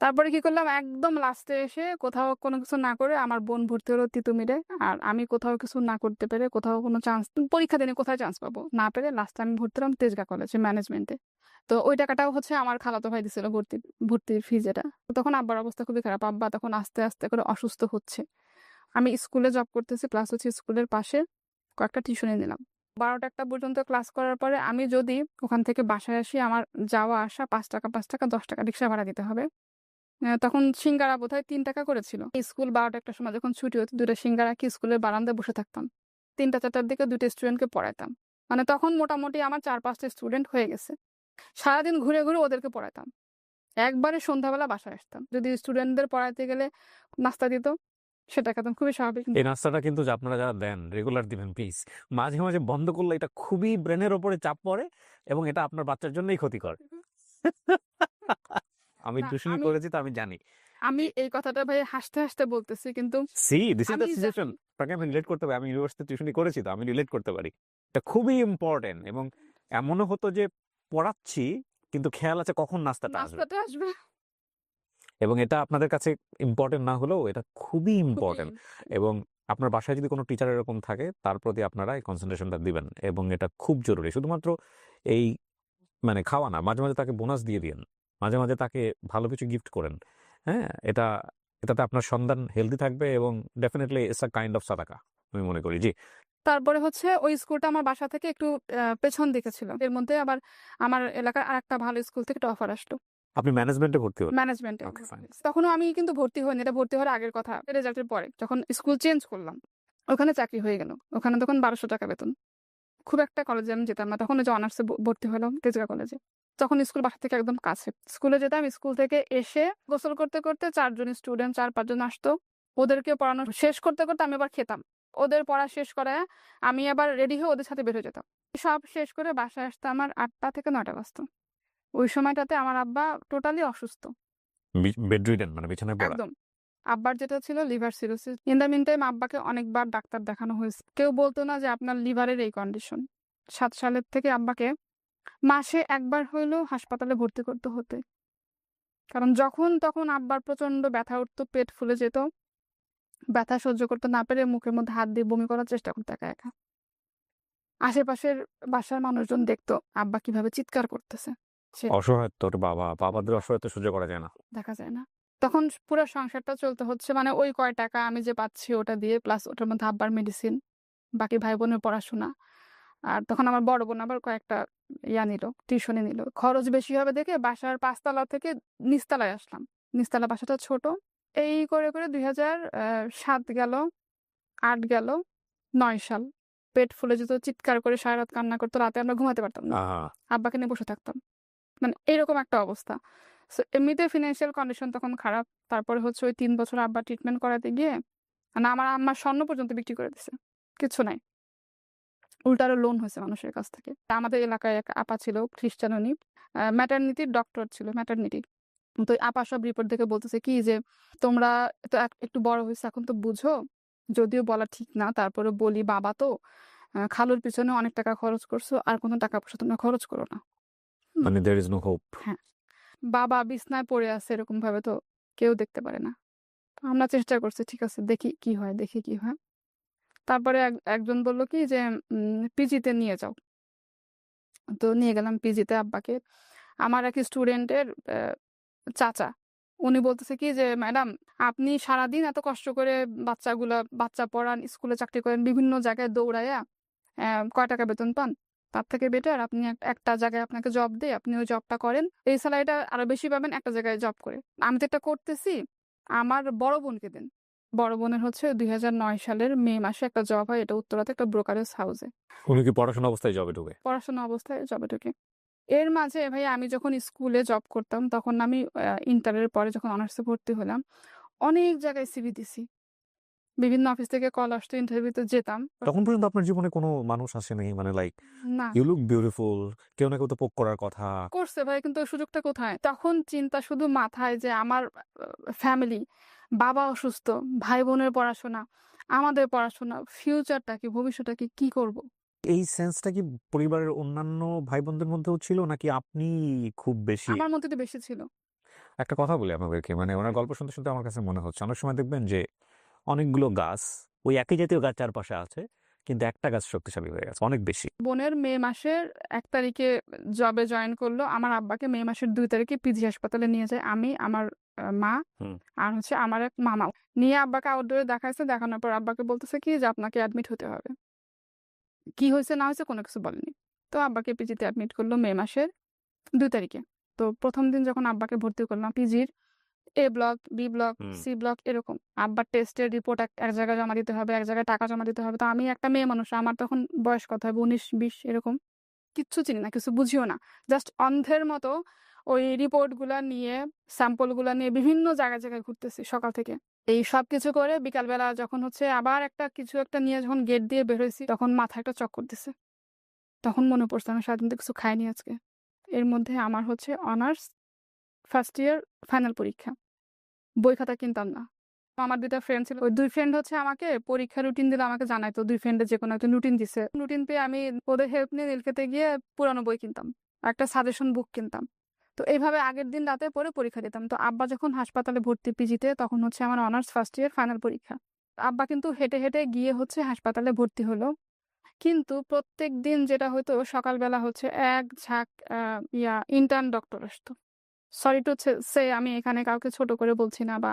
তারপরে কি করলাম, একদম লাস্টে এসে কোথাও কোনো কিছু না করে আমার বোন ভর্তি হলো তিতুমিরে। আর আমি কোথাও কিছু না করতে পেরে, কোথাও কোনো চান্স, পরীক্ষা দিনে কোথায় চান্স পাবো না পেরে, লাস্টে আমি ভর্তি হলাম তেজগাঁ কলেজে ম্যানেজমেন্টে। তো ওই টাকাটাও হচ্ছে আমার খালাতো ভাই দিছিল, ভর্তির ফি যেটা। তখন আব্বার অবস্থা খুবই খারাপ, আব্বা তখন আস্তে আস্তে করে অসুস্থ হচ্ছে। আমি স্কুলে জব করতেছি, প্লাস হচ্ছে স্কুলের পাশে কয়েকটা টিউশনে নিলাম। 12টা-1টা পর্যন্ত ক্লাস করার পরে আমি যদি ওখান থেকে বাসায় আসি, আমার যাওয়া আসা 5 টাকা 5 টাকা 10 টাকা রিক্সা ভাড়া দিতে হবে। তখন সিঙ্গারা বোধহয় 3 টাকা করেছিল। স্কুল 12টা-1টার সময় যখন ছুটি হতো, 2টা সিঙ্গারা কি স্কুলের বারান্দায় বসে থাকতাম। 3টা-4টার দিকে 2টা স্টুডেন্টকে পড়াইতাম। মানে তখন মোটামুটি আমার 4-5টা স্টুডেন্ট হয়ে গেছে। সারাদিন ঘুরে ঘুরে ওদেরকে পড়াইতাম। একবারে সন্ধ্যাবেলা বাসায় আসতাম। যদি স্টুডেন্টদের পড়াইতে গেলে নাস্তা দিত, সেটা খেতাম, খুবই স্বাভাবিক। এই নাস্তাটা কিন্তু আপনারা যারা দেন রেগুলার দিবেন প্লিজ। মাঝে মাঝে বন্ধ করলে এটা খুবই ব্রেনের ওপরে চাপ পড়ে এবং এটা আপনার বাচ্চার জন্যই ক্ষতিকর। আমি না, টিউশনি করেছি তো আমি জানি। আমি এই কথাটা ভাই হাসতে হাসতে বলতেছি, কিন্তু দিস ইজ দ্য আমি সিচুয়েশন। আপনাকে আমি রিলেট করতে পারি, আমি ইউনিভার্সিটি টিউশনি করেছি তো আমি রিলেট করতে পারি। এটা খুবই ইম্পর্টেন্ট এবং এমনও হতো যে পড়াচ্ছি কিন্তু খেয়াল আছে কখন নাস্তাটা আসবে। নাস্তাটা আসবে এবং এটা আপনাদের কাছে ইম্পর্টেন্ট না হলেও এটা খুবই খুবই। ইম্পর্টেন্ট। এবং আপনার বাসায় যদি কোনো টিচার এরকম থাকে তার প্রতি আপনারা এই কনসেন্ট্রেশনটা দিবেন এবং এটা খুব জরুরি। শুধুমাত্র এই মানে খাওয়া না, মাঝে মাঝে তাকে বোনাস দিয়ে দিন, মাঝে মাঝে তাকে ভালো কিছু গিফট করেন। হ্যাঁ, এটাতে আপনার সন্তান হেলদি থাকবে এবং definitely it's a kind of সাদাকা আমি মনে করি। জি, তারপরে হচ্ছে ওই স্কুলটা আমার বাসা থেকে একটু পেছন দিকে ছিল। এর মধ্যে আবার আমার এলাকার আরেকটা ভালো স্কুল থেকে একটা অফার আসলো আপনি ম্যানেজমেন্টে ভর্তি হন? ম্যানেজমেন্টে। ওকে, ফাইন। তখনও আমি কিন্তু ভর্তি হইনি, এটা ভর্তি হওয়ার আগের কথা, রেজাল্টের পরে যখন স্কুল চেঞ্জ করলাম ওখানে চাকরি হয়ে গেল। ওখানে তখন 1200 টাকা বেতন। খুব একটা কলেজে আমি যেতাম না তখন, ওই যে অনার্সে ভর্তি হলাম তেজগাঁ কলেজে। তখন স্কুল বাসা থেকে একদম কাছে, স্কুলে যেতাম। স্কুল থেকে এসে গোসল করতে করতে 4 জন স্টুডেন্ট 4-5 জন আসতো, ওদেরকে পড়ানো শেষ করতে করতে আমি আবার খেতাম। ওদের পড়া শেষ করায় আমি আবার রেডি হয়ে ওদের সাথে বের হয়ে যেতাম। সব শেষ করে বাসায় আসতে আমার 8টা থেকে 9টা বাজতো। ওই সময়টাতে আমার আব্বা টোটালি অসুস্থ, বেডরিডেন মানে বিছানায় পড়া? একদম। আব্বার যেটা ছিল liver cirrhosis. In the mean time আব্বাকে অনেকবার ডাক্তার দেখানো হয়েছে, কেউ বলতো না যে আপনার লিভারের এই কন্ডিশন। 7 সালের থেকে আব্বাকে মাসে একবার হইলেও হাসপাতালে ভর্তি করতে হতো। কারণ যখন তখন আব্বার প্রচন্ড ব্যথা উঠতো, পেট ফুলে যেত, ব্যথা সহ্য করতে না পেরে মুখের মধ্যে হাত দিয়ে বমি করার চেষ্টা করতো একা একা। আশেপাশের বাসার মানুষজন দেখতো আব্বা কিভাবে চিৎকার করতেছে, সে অসহায়ত্ব, ওটা বাবাদের অসহায়ত্ব সহ্য করা যায় না। দেখা যায় না। তখন পুরো সংসারটা চলতে হচ্ছে, মানে ওই কয় টাকা আমি যে পাচ্ছি ওটা দিয়ে, প্লাস ওটার মধ্যে আব্বার মেডিসিন, বাকি ভাই বোনের পড়াশোনা। আর তখন আমার বড় বোন আবার কয়েকটা নিল, টিউশনি নিল। খরচ বেশি হবে দেখে বাসার 5 তলা থেকে নিচতলায় আসলাম। নিচতলা বাসাটা ছোট। এই করে করে 2007 গেল, 8 গেল, 9 সাল। পেট ফুলে যেত, চিৎকার করে সারা রাত কান্না করতো, রাতে আমরা ঘুমাতে পারতাম না, আহা, আব্বাকে নিয়ে বসে থাকতাম। মানে এরকম একটা অবস্থা। সো এমনিতে ফিনান্সিয়াল কন্ডিশন তখন খারাপ। তারপরে হচ্ছে ওই 3 বছর আব্বা ট্রিটমেন্ট করাতে গিয়ে মানে আমার আম্মার স্বর্ণ পর্যন্ত বিক্রি করে দিছে, কিছু নাই, উল্টা আরো লোন হয়েছে মানুষের কাছ থেকে। আমাদের এলাকায় এক আপা ছিল, খ্রিস্টান উনি, ম্যাটারনিটির ডক্টর ছিল, ম্যাটারনিটি। তো ওই আপা সব রিপোর্ট দেখে বলতেছে কি যে তোমরা তো একটু বড় হয়েছে, এখন তো বুঝো, যদিও বলা ঠিক না, তারপরে বলি বাবা তো খালুর পিছনে অনেক টাকা খরচ করছো, আর কোনো টাকা পয়সা তোমরা খরচ করো না। মানে দেয়ার ইজ নো হোপ। হ্যাঁ, বাবা বিছনায় পড়ে আছে এরকম ভাবে তো কেউ দেখতে পারে না। তো আমরা চেষ্টা করছি, ঠিক আছে দেখি কি হয়, দেখি কি হয়। তারপরে একজন বলল কি যে পিজিতে নিয়ে যাও। তো নিয়ে গেলাম পিজিতে আব্বাকে। আমার এক স্টুডেন্টের চাচা, উনি বলতেছে কি যে ম্যাডাম আপনি সারাদিন এত কষ্ট করে বাচ্চা পড়ান, স্কুলে চাকরি করেন, বিভিন্ন জায়গায় দৌড়াইয়া কয় টাকা বেতন পান, তার থেকে বেটার আপনি একটা জায়গায় আপনাকে জব দেয়, আপনি ওই জবটা করেন, এই স্যালারিটা আরো বেশি পাবেন একটা জায়গায় জব করে। আমি তো এটা করতেছি, আমার বড় বোনকে দেন। বড় বোনের হচ্ছে 2009 সালের মে মাসে একটা জব হয়, এটা উত্তরাতে একটা ব্রোকারেজ হাউসে। উনি কি পড়াশোনা অবস্থায় জবে ঢুকে? পড়াশোনা অবস্থায় জবে ঢুকে। এর মাঝে ভাই আমি যখন স্কুলে জব করতাম, তখন আমি ইন্টারের পরে যখন অনার্সে ভর্তি হলাম, অনেক জায়গায় সিভি দিছি, বিভিন্ন অফিস থেকে কল আসতো, ইন্টারভিউতে যেতাম। তখন পর্যন্ত আপনার জীবনে কোনো মানুষ আসেনি মানে লাইক না, ইউ লুক বিউটিফুল, কেউ না কেউ তো পোক করার কথা? করছে ভাই, কিন্তু ওই সুযোগটা কোথায়? তখন চিন্তা শুধু মাথায় যে আমার ফ্যামিলি, বাবা অসুস্থ, ভাই বোনের পড়াশোনা, আমাদের পড়াশোনা, ফিউচারটা কি, ভবিষ্যৎটা কি, কি করব? এই সেন্সটা কি পরিবারের অন্যান্য ভাই বোনদের মধ্যেও ছিল নাকি আপনি খুব বেশি? আমার মধ্যে তো বেশি ছিল। একটা কথা বলি আপনাদেরকে, মানে ওনার গল্প শুনতে, শুনতে আমার কাছে মনে হচ্ছে অনেক সময় দেখবেন যে অনেকগুলো গাছ ওই একই জাতীয় গাছ চারপাশে আছে, কিন্তু একটা গাছ শক্তিশালী হয়ে গেছে অনেক বেশি। বোনের মে মাসের 1 তারিখে জবে জয়েন করলো। আমার আব্বাকে মে মাসের 2 তারিখে পিজি হাসপাতালে নিয়ে যায়। আমি, আমার মা হুম। আর হচ্ছে আমার এক মামাও। নিয়ে আব্বাকে আউটডোরে দেখাইছে। দেখানোর পর আব্বাকে বলতেছে কি যে আপনাকে অ্যাডমিট হতে হবে। কি হয়েছে না হয়েছে কোনো কিছু বলেনি। তো আব্বাকে পিজিতে অ্যাডমিট করলো মে মাসের 2 তারিখে। তো ১ম দিন যখন আব্বাকে ভর্তি করলাম পিজির এ ব্লক, বি ব্লক, হুম। সি ব্লক এরকম। আব্বার টেস্টের রিপোর্ট এক জায়গায় জমা দিতে হবে, এক জায়গায় টাকা জমা দিতে হবে। তো আমি একটা মেয়ে মানুষ, আমার তখন বয়স কত হবে ১৯-২০ এরকম। কিচ্ছু চিনি না, কিছু বুঝিও না। জাস্ট অন্ধের মতো ওই রিপোর্টগুলা নিয়ে, স্যাম্পলগুলা নিয়ে বিভিন্ন জায়গায়, জায়গায় ঘুরতেছি সকাল থেকে। এই সবকিছু করে বিকালবেলা যখন হচ্ছে আবার কিছু একটা নিয়ে যখন গেট দিয়ে বের হইছি, তখন মাথায় একটা চক্কর দিছে। তখন মনে পড়ছে আমি সারাদিন তো কিছু খাইনি আজকে। এর মধ্যে আমার হচ্ছে অনার্স ফার্স্ট ইয়ার ফাইনাল পরীক্ষা। বই খাতা কিনতাম না। আমার ২ টা ফ্রেন্ড ছিল। ওই ২ ফ্রেন্ড হচ্ছে আমাকে পরীক্ষার রুটিন দিলে আমাকে জানাইতো। ২ ফ্রেন্ডে যেকোনো একটা রুটিন দিছে। রুটিন পেয়ে আমি ওদের হেল্প নিয়ে নীলক্ষেতে গিয়ে পুরানো বই কিনতাম। একটা সাজেশন বুক কিনতাম। তো এইভাবে আগের দিন রাতে পড়ে পরীক্ষা দিতাম। তো আব্বা যখন হাসপাতালে ভর্তি পিজিতে, তখন হচ্ছে আমার অনার্স ফার্স্ট ইয়ার ফাইনাল পরীক্ষা। আব্বা কিন্তু হেঁটে, হেঁটে গিয়ে হচ্ছে হাসপাতালে ভর্তি হলো। কিন্তু প্রত্যেকদিন যেটা হতো সকালবেলা হচ্ছে এক ঝাঁক ইন্টার্ন ডক্টর আসতো। সরি টু সে আমি এখানে কাউকে ছোট করে বলছি না বা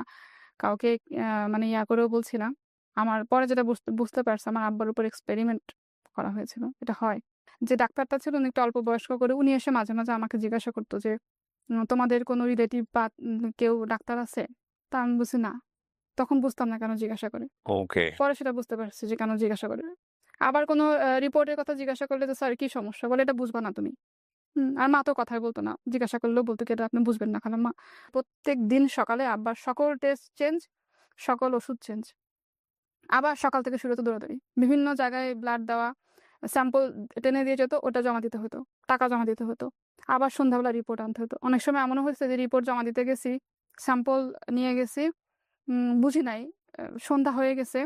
কাউকে মানে করেও বলছি না। আমার পরে যেটা বুঝতে পারছি, আমার আব্বার উপর এক্সপেরিমেন্ট করা হয়েছিল। এটা হয়। যে ডাক্তারটা ছিল উনি একটু অল্প বয়স্ক করে, উনি এসে মাঝে, মাঝে আমাকে জিজ্ঞাসা করতো যে, তোমাদের কোনো রিলেটিভ বা কেউ ডাক্তার আছে? তা আমি বলছি না। তখন বুঝতাম না কেন জিজ্ঞাসা করে। ওকে। পরে সেটা বুঝতে পারছি যে কেন জিজ্ঞাসা করে। আবার কোনো রিপোর্টের কথা জিজ্ঞাসা করলে তো স্যার কি সমস্যা? বলে এটা বুঝবা না তুমি। আর মা তো কথাই বলতো না। জিজ্ঞাসা করলেও বলতো কি এটা আপনি বুঝবেন না খালাম্মা। প্রত্যেকদিন সকালে আব্বার সকল টেস্ট চেঞ্জ, সকল ওষুধ চেঞ্জ। আবার সকাল থেকে শুরু হতো দৌড়াদৌড়ি। বিভিন্ন জায়গায় ব্লাড দেওয়া, স্যাম্পল টেনে দিয়ে যেত, ওটা জমা দিতে হতো। টাকা জমা দিতে হতো। আবার সন্ধ্যাবেলা রিপোর্ট আনতে হতো। অনেক সময় এমনও হয়েছে যে রিপোর্ট জমা দিতে গেছি, স্যাম্পল নিয়ে গেছি, বুঝি নাই, সন্ধ্যা হয়ে গেছে।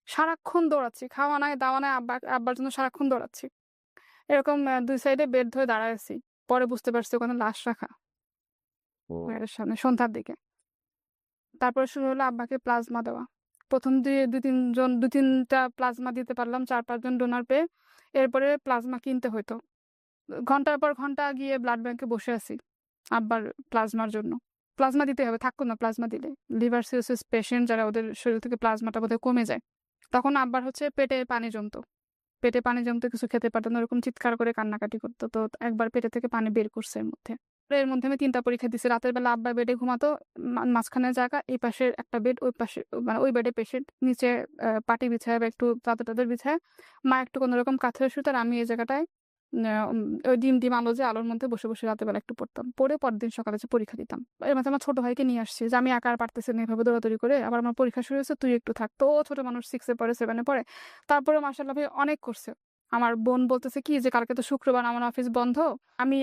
সারাক্ষণ দৌড়াচ্ছি। খাওয়া নাই, দাওয়া নাই, আব্বার জন্য সারাক্ষণ দৌড়াচ্ছি। এরকম ২ সাইডে বেড ধরে দাঁড়ায় আছি। পরে বুঝতে পারছি ওখানে লাশ রাখা ও। ওয়ালের সামনে সন্ধ্যার দিকে। তারপরে শুরু হলো আব্বাকে প্লাজমা দেওয়া। ১ম ২-৩টা প্লাজমা দিতে পারলাম, ৪-৫ জন ডোনার পেয়ে। এরপরে প্লাজমা কিনতে হইতো। ঘন্টার পর ঘন্টা গিয়ে ব্লাড ব্যাংকে বসে আছি আব্বার প্লাজমার জন্য। প্লাজমা দিতে হবে, থাকতো না প্লাজমা দিলে। লিভার সিরোসিস পেশেন্ট যারা, ওদের শরীর থেকে প্লাজমাটা বোধহয় কমে যায়। তখন আব্বার হচ্ছে পেটে পানি জমতো। পেটে পানি জমতে কিছু খেতে পারতো না, ওরকম চিৎকার করে কান্নাকাটি করতো। তো একবার পেটে থেকে পানি বের করছে এর মধ্যে। এর মধ্যে আমি ৩টা পরীক্ষা দিছি। রাতের বেলা আব্বা বেডে ঘুমাতো, মাঝখানে জায়গা, এই পাশে একটা বেড, ওই পাশে মানে ওই বেডে পেশেন্ট, নিচে পাটি বিছায় বা একটু চাদর টাদর বিছায়, মা একটু কোনোরকম কাঁথরে শুতো আর আমি এই জায়গাটায় ওই ডিম আলো, যে আলোর মধ্যে বসে, বসে রাতের বেলা একটু পড়তাম। পড়ে পরের দিন সকালে যে পরীক্ষা দিতাম। এর মাঝে আমার ছোট ভাইকে নিয়ে আসছি যে আমি একা আর পারতেছি না এভাবে দৌড়াদৌড়ি করে। আবার আমার পরীক্ষা শুরু হয়েছে, তুই একটু থাক। তো ও ছোট মানুষ, 6 এ পড়ে, 7 এ পড়ে। তারপরে মাশাআল্লাহ ভাই অনেক করছে। আমার বোন বলতেছে কি যে কালকে তো শুক্রবার, আমার অফিস বন্ধ, আমি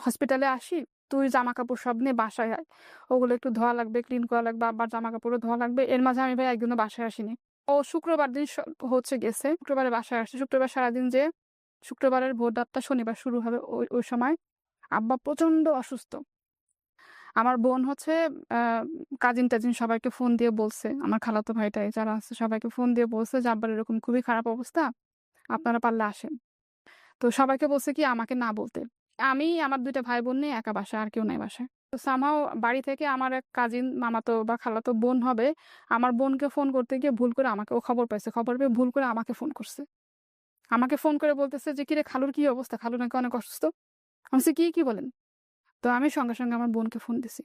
হসপিটালে আসি, তুই জামা কাপড় সব নিয়ে বাসায় আয়, ওগুলো একটু ধোয়া লাগবে, ক্লিন করা লাগবে, আবার জামা কাপড়ও ধোয়া লাগবে। এর মাঝে আমি ভাই একদিনও বাসায় আসিনি। ও শুক্রবার দিন হচ্ছে গেছে, শুক্রবারে বাসায় আসছে। শুক্রবার সারাদিন যে, শুক্রবারের ভোর রাতটা শনিবার শুরু হবে ওই সময়। আব্বা প্রচন্ড অসুস্থ। আমার বোন হচ্ছে কাজিন টাজিন সবাইকে ফোন দিয়ে বলছে, আমার খালাতো ভাইটাই যারা আছে সবাইকে ফোন দিয়ে বলছে যে আব্বার এরকম খুবই খারাপ অবস্থা, আপনারা পারলে আসেন। তো সবাইকে বলছে কি আমাকে না বলতে। আমি আমার ২ টা ভাই বোন নিয়ে একা বাসায়, আর কেউ নাই বাসায়। তো সামহাও বাড়ি থেকে আমার এক কাজিন, মামাতো বা খালাতো বোন হবে, আমার বোনকে ফোন করতে গিয়ে ভুল করে আমাকে, ও খবর পাইছে, খবর পেয়ে ভুল করে আমাকে ফোন করছে। আমাকে ফোন করে বলতেছে যে কিরে খালুর কি অবস্থা, খালু নাকি অনেক অসুস্থ। আমি বলছি কি বলেন? তো আমি সঙ্গে, সঙ্গে আমার বোনকে ফোন দিছি।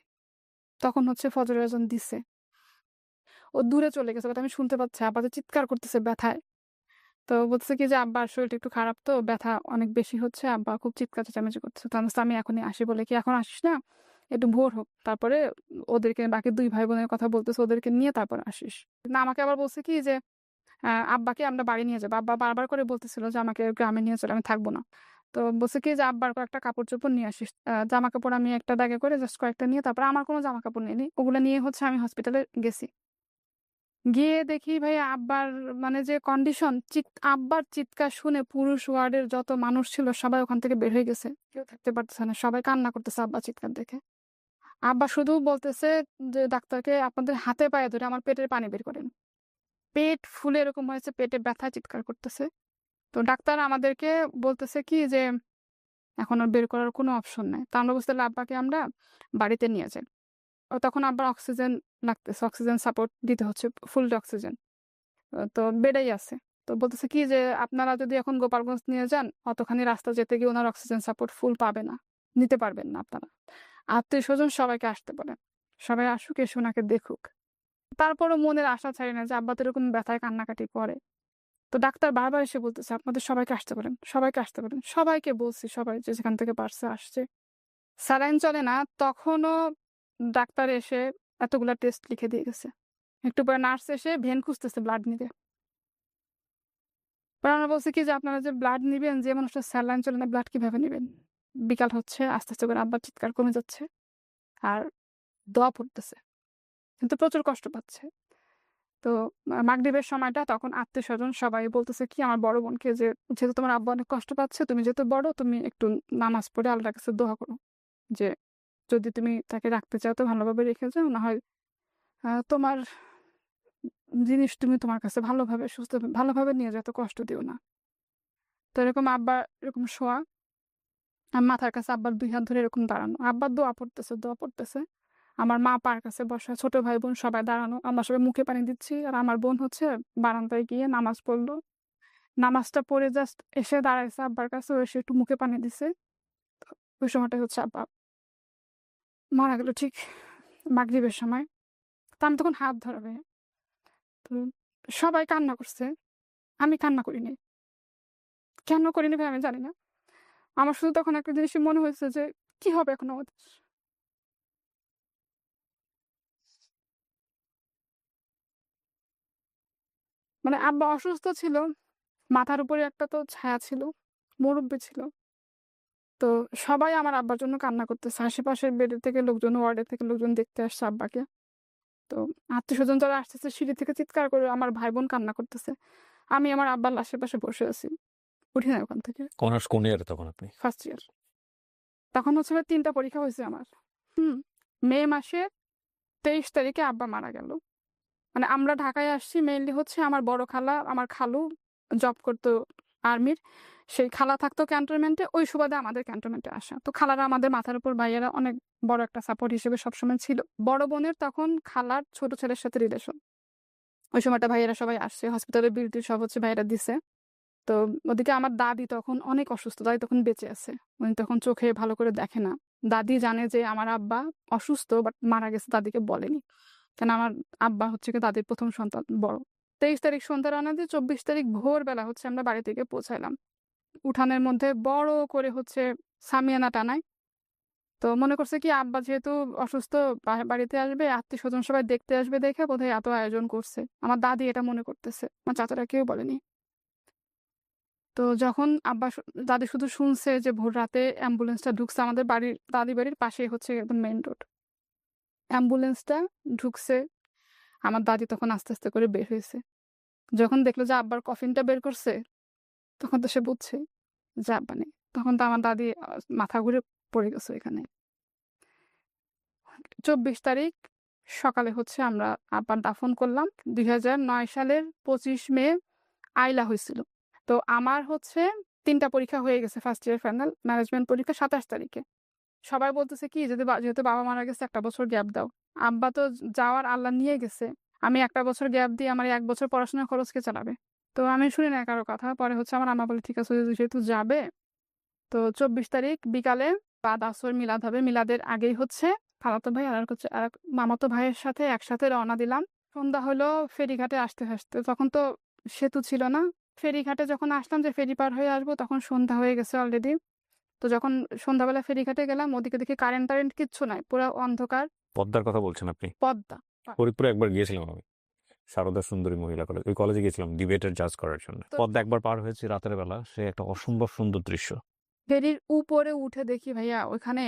তখন হচ্ছে ফজরের আজান দিছে। ও দূরে চলে গেছে, বাট আমি শুনতে পাচ্ছি আব্বা যে চিৎকার করতেছে ব্যথায়। তো বলতেছে কি যে আব্বার শরীরটা একটু খারাপ, তো ব্যথা অনেক বেশি হচ্ছে, আব্বা খুব চিৎকার চেঁচামেচি করতেছে। তো আমি বলছি আমি এখনই আসি, বলে কি এখন আসিস না, একটু ভোর হোক, তারপরে ওদেরকে, বাকি 2 ভাই বোনের কথা বলতেছে, ওদেরকে নিয়ে তারপর আসিস। না, আমাকে আবার বলছে কি যে আব্বাকে আমরা বাড়ি নিয়ে যাবো। আব্বা বারবার করে বলতেছিল যে আমাকে গ্রামে নিয়ে চলে, আমি থাকবো না। তো বলছে কি যে আব্বার কয়েকটা কাপড় চোপড় নিয়ে আসিস। জামা কাপড় আমি একটা ব্যাগে করে জাস্ট কয়েকটা নিয়ে, তারপর আমার কোনো জামা কাপড় নেই, ওগুলো নিয়ে হচ্ছে আমি হসপিটালে গেছি। গিয়ে দেখি ভাই আব্বার মানে যে কন্ডিশন, আব্বার চিৎকার শুনে পুরুষ ওয়ার্ডের যত মানুষ ছিল সবাই ওখান থেকে বের হয়ে গেছে। কেউ থাকতে পারতেছে না, সবাই কান্না করতেছে আব্বা চিৎকার দেখে। আব্বা শুধু বলতেছে যে ডাক্তারকে আপনাদের হাতে পায়ে ধরে আমার পেটের পানি বের করেন। পেট ফুলে এরকম হয়েছে, পেটে ব্যথায় চিৎকার করতেছে। তো ডাক্তার আমাদেরকে বলতেছে কি যে এখন আর বের করার কোনো অপশন নাই। তা আমরা বুঝতে পারলাম আব্বাকে আমরা বাড়িতে নিয়ে যাই। তখন আব্বার অক্সিজেন লাগতেছে, অক্সিজেন সাপোর্ট দিতে হচ্ছে, ফুল অক্সিজেন। তো বেডেই আছে। তো বলতেছে কি যে আপনারা যদি এখন গোপালগঞ্জ নিয়ে যান, অতখানি রাস্তা যেতে গিয়ে ওনার অক্সিজেন সাপোর্ট ফুল পাবে না, নিতে পারবেন না আপনারা। আত্মীয়-স্বজন সবাইকে আসতে বলেন। সবাই আসুক, এসে ওনাকে দেখুক। তারপরও মনের আশা ছাড়ি না যে আব্বা তো এরকম ব্যথায় কান্নাকাটি করে। তো ডাক্তার বারবার এসে বলতেছে আপনাদের সবাইকে আসতে বলেন, সবাইকে আসতে বলেন। সবাইকে বলছি, সবাই যে যেখান থেকে পারছে আসছে। স্যালাইন চলে না, তখনও ডাক্তার এসে এতগুলা টেস্ট লিখে দিয়ে গেছে। একটু পরে নার্স এসে ভেন খুঁজতেছে ব্লাড নিতে। পরে আমরা বলছি কি যে আপনারা যে ব্লাড নিবেন, যে মানুষটা স্যালাইন চলে না, ব্লাড কিভাবে নিবেন? বিকাল হচ্ছে, আস্তে আস্তে করে আব্বার চিৎকার কমে যাচ্ছে আর দোয়া পড়তেছে, কিন্তু প্রচুর কষ্ট পাচ্ছে। তো মাগরিবের সময়টা তখন আত্মীয়-স্বজন সবাই বলতেছে কি আমার বড় বোনকে যে যেহেতু তোমার আব্বা অনেক কষ্ট পাচ্ছে, তুমি যেহেতু বড়, তুমি একটু নামাজ পড়ে আল্লাহর কাছে দোয়া করো যে যদি তুমি তাকে রাখতে চাও তো ভালোভাবে রেখে যাও, না হয় তোমার জিনিস তুমি তোমার কাছে ভালোভাবে সুস্থ ভালোভাবে নিয়ে যাও, এত কষ্ট দিও না। তো এরকম আব্বা এরকম শোয়া, মাথার কাছে আব্বার 2 হাত ধরে এরকম দাঁড়ানো, আব্বার দোয়া পড়তেছে, দোয়া পড়তেছে। আমার মা পার কাছে বসা, ছোট ভাই বোন সবাই দাঁড়ানো, আমরা সবাই মুখে পানি দিচ্ছি। আর আমার বোন হচ্ছে বারান্দায় গিয়ে নামাজ পড়লো। নামাজটা পড়ে জাস্ট এসে দাঁড়াইছে আব্বার কাছে, ও এসে একটু মুখে পানি দিছে। ওই সময়টাই হচ্ছে আব্বা মারা গেল, ঠিক মাগরিবের সময়। তা আমি তখন হাত ধরাবে, তো সবাই কান্না করছে, আমি কান্না করিনি। কেন করিনি ভাই আমি জানি না। আমার শুধু তখন একটা জিনিসই মনে হয়েছে যে কি হবে এখন আমাদের। মানে আব্বা অসুস্থ ছিল, মাথার উপরে একটা তো ছায়া ছিল, মুরব্বি ছিল। তো সবাই আমার আব্বার জন্য কান্না করতেছে, আশেপাশের বেডের থেকে লোকজন, ওয়ার্ডের থেকে লোকজন দেখতে আসছে আব্বাকে। তো আত্মীয়-স্বজন যারা আসতেছে সিঁড়ি থেকে চিৎকার করে, আমার ভাই বোন কান্না করতেছে। আমি আমার আব্বার লাশের পাশে বসে আছি, উঠি না ওখান থেকে। অনার্স কোন ইয়ারে তখন আপনি? First year. তখন হচ্ছে 3টা পরীক্ষা হয়েছে আমার। মে মাসের 23 তারিখে আব্বা মারা গেল। মানে আমরা ঢাকায় আসছি মেইনলি হচ্ছে আমার বড় খালা, আমার খালু জব করতো আর্মির, সেই খালা থাকতো ক্যান্টনমেন্টে, ওই সুবাদে আমাদের ক্যান্টনমেন্টে আসা। তো খালারা আমাদের মাথার উপর, ভাইয়েরা অনেক বড় একটা সাপোর্ট হিসেবে সবসময় ছিল। বড় বোনের তখন খালার ছোট ছেলের সাথে রিলেশন, ওই সময়টা ভাইয়েরা সবাই আসছে, হসপিটালের বিল টিল সব হচ্ছে ভাইয়েরা দিছে। তো ওদিকে আমার দাদি তখন অনেক অসুস্থ, দাদি তখন বেঁচে আছে, উনি তখন চোখে ভালো করে দেখে না। দাদি জানে যে আমার আব্বা অসুস্থ, বাট মারা গেছে, দাদিকে বলেনি। কেন আমার আব্বা হচ্ছে কি দাদির প্রথম সন্তান, বড়। 23 তারিখ সন্ধ্যা রানা দিয়ে 24 তারিখ ভোরবেলা হচ্ছে আমরা বাড়ি থেকে পৌঁছাইলাম। উঠানের মধ্যে বড় করে হচ্ছে সামিয়ানা টানায়। তো মনে করছে কি আব্বা যেহেতু অসুস্থ, বাড়িতে আসবে, আত্মীয় স্বজন সবাই দেখতে আসবে, দেখে বোধহয় এত আয়োজন করছে। আমার দাদি এটা মনে করতেছে, আমার চাচারা কেউ বলেনি। তো যখন আব্বা দাদি শুধু শুনছে যে ভোর রাতে অ্যাম্বুলেন্সটা ঢুকছে আমাদের বাড়ির, দাদি বাড়ির পাশেই হচ্ছে একদম মেইন রোড, অ্যাম্বুলেন্সটা ঢুকছে, আমার দাদি তখন আস্তে আস্তে করে বের হয়েছে। যখন দেখলো যে আব্বার কফিনটা বের করছে, তখন তো সে বুঝছে যে আব্বা নেই। তখন তো আমার দাদি মাথা ঘুরে পড়ে গেছে এখানে। 24 তারিখ সকালে হচ্ছে আমরা আব্বার দাফন করলাম। 2009 সালের 25 মে আইলা হয়েছিল। তো আমার হচ্ছে 3টা পরীক্ষা হয়ে গেছে, ফার্স্ট ইয়ার ফাইনাল ম্যানেজমেন্ট পরীক্ষা 27 তারিখে। সবাই বলতেছে কি যদি যেহেতু বাবা মারা গেছে, 1টা বছর গ্যাপ দাও। আব্বা তো যাওয়ার আল্লাহ নিয়ে গেছে, আমি 1টা বছর গ্যাপ দিয়ে আমার 1 বছর পড়াশোনার খরচ কে চালাবে? তো আমি শুনি না কারো কথা। পরে হচ্ছে আমার আম্মা বলে ঠিক আছে যেহেতু যাবে। তো 24 তারিখ বিকালে বাদ আসর মিলাদ হবে, মিলাদের আগেই হচ্ছে খালাতো ভাই আর হচ্ছে আর মামাতো ভাইয়ের সাথে একসাথে রওনা দিলাম। সন্ধ্যা হলো ফেরিঘাটে আসতে আসতে, তখন তো সেতু ছিল না। ফেরিঘাটে যখন আসলাম যে ফেরি পার হয়ে আসবো, তখন সন্ধ্যা হয়ে গেছে অলরেডি। তো যখন সন্ধ্যাবেলা ফেরিঘাটে গেলাম, ওদিকে দেখি কারেন্ট টারেন্ট কিচ্ছু নাই, পুরো অন্ধকার। পদ্মার কথা বলছেন আপনি? পদ্মা। ফরিদপুরে একবার গিয়েছিলাম আমি, সারদা সুন্দরী মহিলা কলেজ, ওই কলেজে গিয়েছিলাম ডিবেটের জাজ করার জন্য। তো পদ্মা একবার পার হয়েছে রাতের বেলা, সে একটা অসম্ভব সুন্দর দৃশ্য। ফেরির উপরে উঠে দেখি ভাইয়া ওইখানে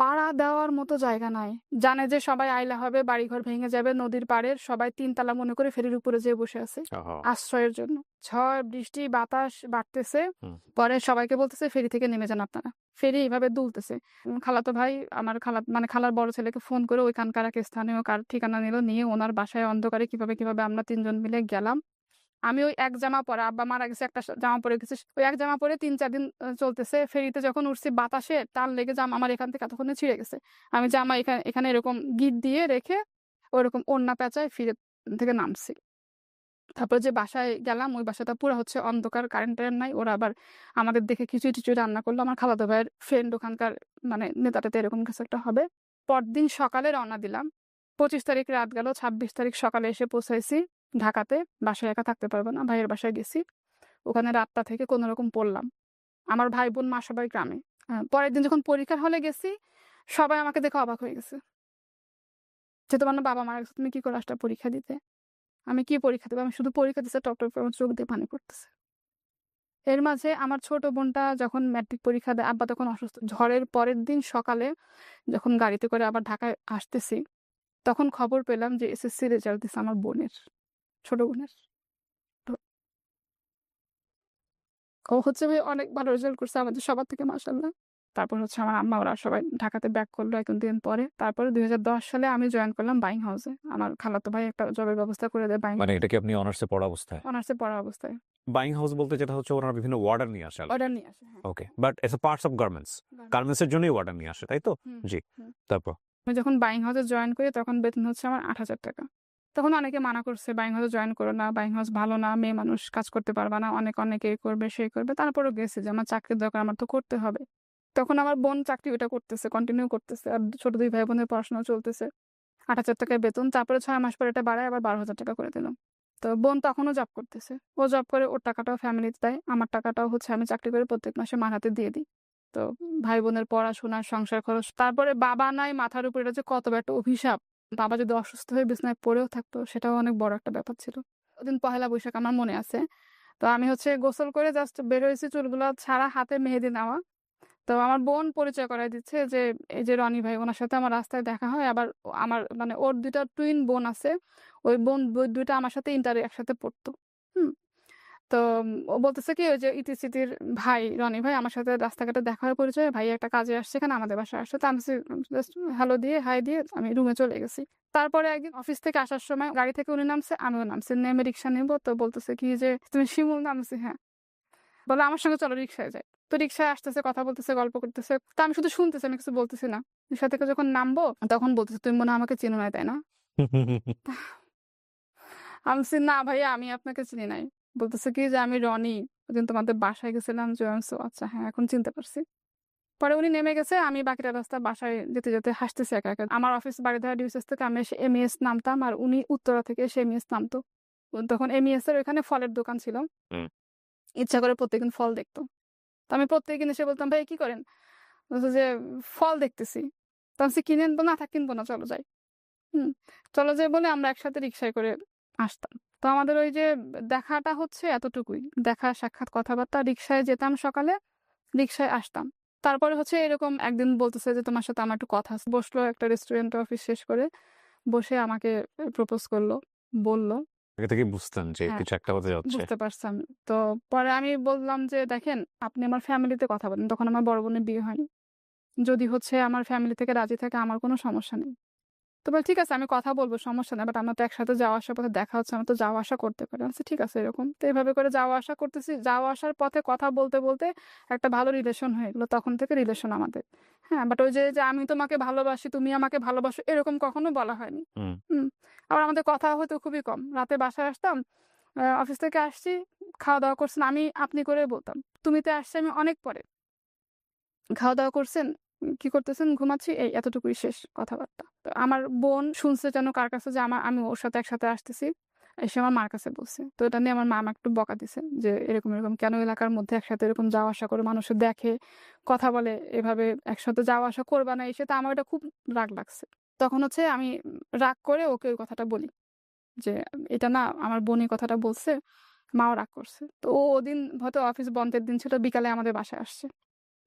পাড়া দেওয়ার মতো জায়গা নাই। জানে যে সবাই আইলা হবে, বাড়িঘর ভেঙে যাবে, নদীর পাড়ের সবাই ৩ তালা মনে করে ফেরির উপরে যেয়ে বসে আছে ওহো! আশ্রয়ের জন্য। ঝড়, বৃষ্টি, বাতাস বাড়তেছে। হুম। পরে সবাইকে বলতেছে ফেরি থেকে নেমে যান আপনারা। ফেরি এভাবে দুলতেছে। খালাতো ভাই আমার মানে খালার বড় ছেলেকে ফোন করে ওইখানকার এক স্থানীয় কার ঠিকানা নিল। নিয়ে ওনার বাসায় অন্ধকারে কিভাবে আমরা ৩ জন মিলে গেলাম। আমি ওই এক জামা পরা, আব্বা মারা গেছে, একটা জামা পরে গেছি। ওই এক জামা পরে ৩-৪ দিন চলতেছে। ফেরিতে যখন উঠছি বাতাসে টান লেগে জামা আমার এখান থেকে এতক্ষণে ছিঁড়ে গেছে। আমি জামা এখানে এরকম গিঁট দিয়ে রেখে ওরকম ওড়না পেঁচায় ফিরে থেকে নামছি। তারপর যে বাসায় গেলাম, ওই বাসাটা পুরা হচ্ছে অন্ধকার, কারেন্ট-টারেন্ট নাই। ওরা আবার আমাদের দেখে খিচুড়ি-টিচুড়ি রান্না করলো। আমার খালাতো ভাইয়ের ফ্রেন্ড ওখানকার মানে নেতা-টেতা এরকম কিছু একটা হবে। পরদিন সকালে রওনা দিলাম। ২৫ তারিখ রাত গেল, ২৬ তারিখ সকালে এসে পৌঁছাইছি ঢাকাতে। বাসায় একা থাকতে পারবো না। ভাইয়ের বাসায় গেছি। ওখানে রাতটা থেকে কোনরকম পড়লাম। আমার ভাই-বোন, মা সবাই গ্রামে। পরের দিন যখন পরীক্ষার হলে গেছি, সবাই আমাকে দেখে অবাক হয়ে গেছে। যে, "তোমার না বাবা মারা গেছে, তুমি কি করে আসলা পরীক্ষা দিতে?" আমি কি পরীক্ষা দেব? আমি শুধু পরীক্ষা দিতে টপ করে আমার চোখ দিয়ে পানি পড়তেছে। এর মাঝে আমার ছোট বোনটা যখন ম্যাট্রিক পরীক্ষা দেয়, আব্বা তখন অসুস্থ। ঝড়ের পরের দিন সকালে যখন গাড়িতে করে আবার ঢাকায় আসতেছি, তখন খবর পেলাম যে এসএসসি রেজাল্ট দিছে আমার বোনের, ছোট বোনের। তো ও হচ্ছে ভাই অনেক ভালো রেজাল্ট করছে আমাদের সবার থেকে মাশাআল্লাহ। তারপর হচ্ছে আমার আম্মা ওরা সবাই ঢাকাতে ব্যাক করলো ১ দিন পরে। তারপরে ২০১০ সালে আমি জয়েন করলাম বাইং হাউসে। আমার খালাতো ভাই একটা জবের ব্যবস্থা করে দেয় বাইং মানে এটা কি আপনি অনার্সে পড়া অবস্থায়? অনার্সে পড়া অবস্থায়। বাইং হাউস বলতে যেটা হচ্ছে ওনারা বিভিন্ন ওয়ার্ডার নিয়ে আসে আরকি। অর্ডার নিয়ে আসে। হ্যাঁ। Okay. But it's a parts of garments. Garments এর জন্যই ওয়ার্ডার নিয়ে আসে, তাই তো? হুম, জি। হুম। তারপর? আমি যখন বাইং হাউসে জয়েন করি তখন বেতন হচ্ছে আমার ৳৮,০০০। তখন অনেকে মানা করছে, "বাইং হাউসে জয়েন করো না। বাইং হাউস ভালো না। মেয়ে মানুষ কাজ করতে পারবা না। অনেকে এই করবে, সেই করবে।" তারপরেও গেছি যে আমার চাকরির দরকার, আমার তো করতে হবে। তখন আমার বোন চাকরি ওটা করতেছে, কন্টিনিউ করতেছে। আর ছোট ২ ভাই বোনের পড়াশোনা চলতেছে। ৳৮,০০০ বেতন। তারপরে ৬ মাস পরে এটা বাড়ায় আবার ৳১২,০০০ করে দিল। তো বোন তখনও জব করতেছে। ও জব করে, ওর টাকাটাও ফ্যামিলিতে দেয়। আমার টাকাটাও হচ্ছে আমি চাকরি করে প্রত্যেক মাসে মার হাতে দিয়ে দিই। তো ভাই বোনের পড়াশোনা, সংসার খরচ। তারপরে বাবা নাই মাথার উপর, এটা যে কত বড় একটা অভিশাপ। বাবা যদি অসুস্থ হয়ে বিছানায় পড়েও থাকতো, সেটাও অনেক বড় একটা ব্যাপার ছিল। ওদিন পহেলা বৈশাখ আমার মনে আছে। তো আমি হচ্ছে গোসল করে জাস্ট বের হইছি, চুলগুলা ছাড়া, হাতে মেহেদি নেওয়া। তো আমার বোন পরিচয় করায় দিচ্ছে যে, এই যে রনি ভাই, উনার সাথে আমার রাস্তায় দেখা হয়। আবার আমার মানে ওর ২ টা টুইন বোন আছে। ওই বোন ২ টা আমার সাথে ইন্টারে একসাথে পড়তো। হুম? তো ও বলতেছে কি, ওই যে ইতি-সিতির ভাই রনি ভাই আমার সাথে রাস্তাঘাটে দেখা হয়ে পরিচয়। ভাই একটা কাজে আসছে এখানে, আমাদের বাসায় আসছে। তো আমি জাস্ট হ্যালো দিয়ে, হাই দিয়ে আমি রুমে চলে গেছি। তারপরে একদিন অফিস থেকে আসার সময় গাড়ি থেকে উনি নামছে, আমিও নামছি। নেমে রিক্সা নিবো। তো বলতেছে কি যে, "তুমি শিমুল না?" আমি বলছি, "হ্যাঁ।" বলে, "আমার সঙ্গে চলো, রিক্সায় যাই।" তো রিক্সায় আসতেছে, কথা বলতেছে, গল্প করতেছে। তো আমি শুধু শুনতেছি, আমি কিছু বলতেছি না। রিক্সা থেকে যখন নামবো তখন বলতেছে, "তুমি মনে হয় আমাকে চেনো নাই, তাই না?" আমি বলছি, "না ভাইয়া, আমি আপনাকে চিনি নাই।" বলতেছে কি যে, "আমি রনি। ওইদিন তোমাদের বাসায় গেছিলাম।" যে আমি বলছি, "ও আচ্ছা, হ্যাঁ, এখন চিনতে পারছি।" পরে উনি নেমে গেছে। আমি বাকিটা রাস্তা বাসায় যেতে হাসতেছি একা। আমার অফিস বারিধারা ডিউসেস থেকে আমি এসে এমইএস নামতাম, আর উনি উত্তরা থেকে এসে এমইএস নামতো। তখন এমইএস এর ওখানে ফলের দোকান ছিল। হুম। ইচ্ছা করে প্রত্যেকদিন ফল দেখতো। তো আমি প্রত্যেকদিন এসে বলতাম, "ভাই কি করেন?" বলছে যে, "ফল দেখতেছি।" তো আমি বলছি, "কিনেন?" বলল, "না থাক, কিনবো না, চলো যাই।" হুম। চলো যাই বলে আমরা একসাথে রিক্সায় করে আসতাম। তো আমাদের ওই যে দেখাটা হচ্ছে এতটুকুই। দেখা, সাক্ষাৎ, কথাবার্তা। রিক্সায় যেতাম সকালে, রিক্সায় আসতাম। তারপরে হচ্ছে এরকম একদিন বলতেছে যে, "তোমার সাথে আমার একটু কথা আছে।" বসলো একটা রেস্টুরেন্টে, অফিস শেষ করে। বসে আমাকে প্রপোজ করলো, বলল। আগে থেকেই বুঝতেন যে হ্যাঁ, কিছু একটা হতে যাচ্ছে। বুঝতে পারছি। তো পরে আমি বললাম যে, "দেখেন, আপনি আমার ফ্যামিলিতে কথা বলেন।" তখন আমার বড় বোনের বিয়ে হয়নি। "যদি হচ্ছে আমার ফ্যামিলি থেকে রাজি থাকে, আমার কোনো সমস্যা নেই।" তো বলে, "ঠিক আছে, আমি কথা বলব, সমস্যা নাই। বাট আমরা তো একসাথে যাওয়া আসার পথে দেখা হচ্ছে, আমরা তো যাওয়া আসা করতে পারি।" আমি বলছি, "ঠিক আছে এরকম।" তো এভাবে করে যাওয়া আসা করতেছি। যাওয়া আসার পথে কথা বলতে একটা ভালো রিলেশন হয়ে গেল। তখন থেকে রিলেশন আমাদের। হ্যাঁ, বাট ওই যে আমি তোমাকে ভালোবাসি, তুমি আমাকে ভালোবাসো, এরকম কখনো বলা হয়নি। হুম। হুম। আবার আমাদের কথা হতো খুবই কম। রাতে বাসায় আসতাম। অফিস থেকে আসছি, খাওয়া-দাওয়া করছেন, আমি আপনি করে বলতাম। তুমিতে আসছি আমি অনেক পরে। খাওয়া-দাওয়া করছেন? কি করতেছেন? ঘুমাচ্ছি। এই এতটুকুই শেষ কথাবার্তা। তো আমার বোন শুনছে যেন কার কাছে যে আমি ওর সাথে একসাথে আসতেছি। এসে আমার মার কাছে বলছে। তো এটা নিয়ে আমার মা আমাকে একটু বকা দিছে। যে এরকম কেন এলাকার মধ্যে একসাথে এরকম যাওয়া আসা করে মানুষে দেখে, কথা বলে, এভাবে একসাথে যাওয়া আসা করবা না। এসে তো আমার এটা খুব রাগ লাগছে। তখন হচ্ছে আমি রাগ করে ওকে ওই কথাটা বলি। যে, "এটা না আমার বোন এই কথাটা বলছে।" মাও রাগ করছে। তো ও ওদিন হয়তো অফিস বন্ধের দিন ছিল, বিকালে আমাদের বাসায় আসছে।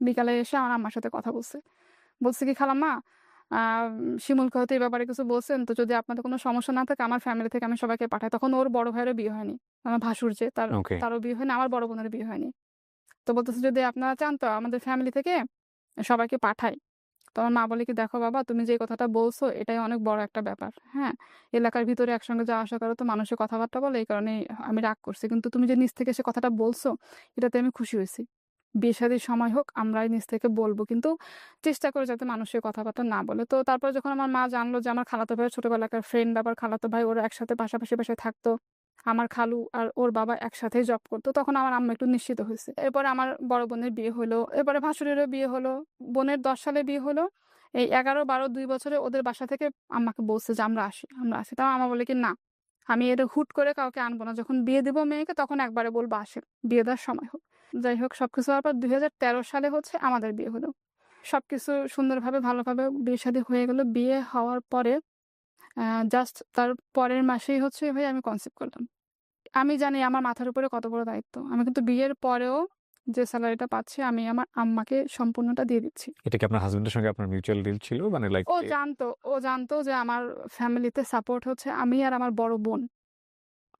বিকালে এসে আমার আম্মার সাথে কথা বলছে। বলছে কি, "খালাম্মা, শিমুলকে হয়তো এই ব্যাপারে কিছু বলছেন। তো যদি আপনাদের কোনো সমস্যা না থাকে আমার ফ্যামিলি থেকে আমি সবাইকে পাঠাই।" তখন ওর বড় ভাইয়েরও বিয়ে হয়নি। আমার ভাসুর যে ওকে। তারও বিয়ে হয়নি, আমার বড় বোনের বিয়ে হয়নি। তো বলতেছে, "যদি আপনারা চান তো আমাদের ফ্যামিলি থেকে সবাইকে পাঠাই।" তো আমার মা বলে কি, "দেখো বাবা, তুমি যে কথাটা বলছো এটাই অনেক বড় একটা ব্যাপার। হ্যাঁ? এলাকার ভিতরে একসঙ্গে যাওয়া আসা করো তো মানুষে কথাবার্তা বলে, এই কারণেই আমি রাগ করছি। কিন্তু তুমি যে নিজ থেকে এসে কথাটা বলছো এটাতে আমি খুশি হইছি। বিয়ে-শাদীর সময় হোক আমরাই নিজ থেকে বলবো। কিন্তু চেষ্টা করে যাতে মানুষে কথাবার্তা না বলে।" তো তারপর যখন আমার মা জানলো যে আমার খালাতো ভাইয়ের ছোটবেলাকার ফ্রেন্ড, আবার খালাতো ভাই ওরা একসাথে পাশাপাশি বাসায় থাকতো। আমার খালু আর ওর বাবা একসাথেই জব করতো। তখন আমার আম্মা একটু নিশ্চিত হইছে। এরপরে আমার বড় বোনের বিয়ে হলো। এরপরে ভাসুরেরও বিয়ে হলো। বোনের ১০ সালে বিয়ে হলো। এই ১১, ১২, ২ বছরে ওদের বাসা থেকে আম্মাকে বলছে যে, "আমরা আসি, আমরা আসি।" তাও আম্মা বলে কি, "না, আমি এটা হুট করে কাউকে আনবো না। যখন বিয়ে দিব মেয়েকে তখন একবারে বলবো আসেন। বিয়ে দেওয়ার সময় হোক।" যাই হোক সবকিছু হওয়ার পর ২০১৩ সালে হচ্ছে আমাদের বিয়ে হলো। সবকিছু সুন্দরভাবে ভালোভাবে বিয়ে-শাদী হয়ে গেল। বিয়ে হওয়ার পরে আ জাস্ট তার পরের মাসেই হচ্ছে ভাই আমি কনসিভ করলাম। আমি জানি আমার মাথার উপরে কত বড় দায়িত্ব। আমি কিন্তু বিয়ের পরেও যে সেলারিটা পাচ্ছি আমি আমার আম্মাকে সম্পূর্ণটা দিয়ে দিচ্ছি। এটা কি আপনার হাসব্যান্ডের সঙ্গে আপনার মিউচুয়াল ডিল ছিল? মানে লাইক ও জানতো যে আমার ফ্যামিলিতে সাপোর্ট হচ্ছে আমি আর আমার বড় বোন।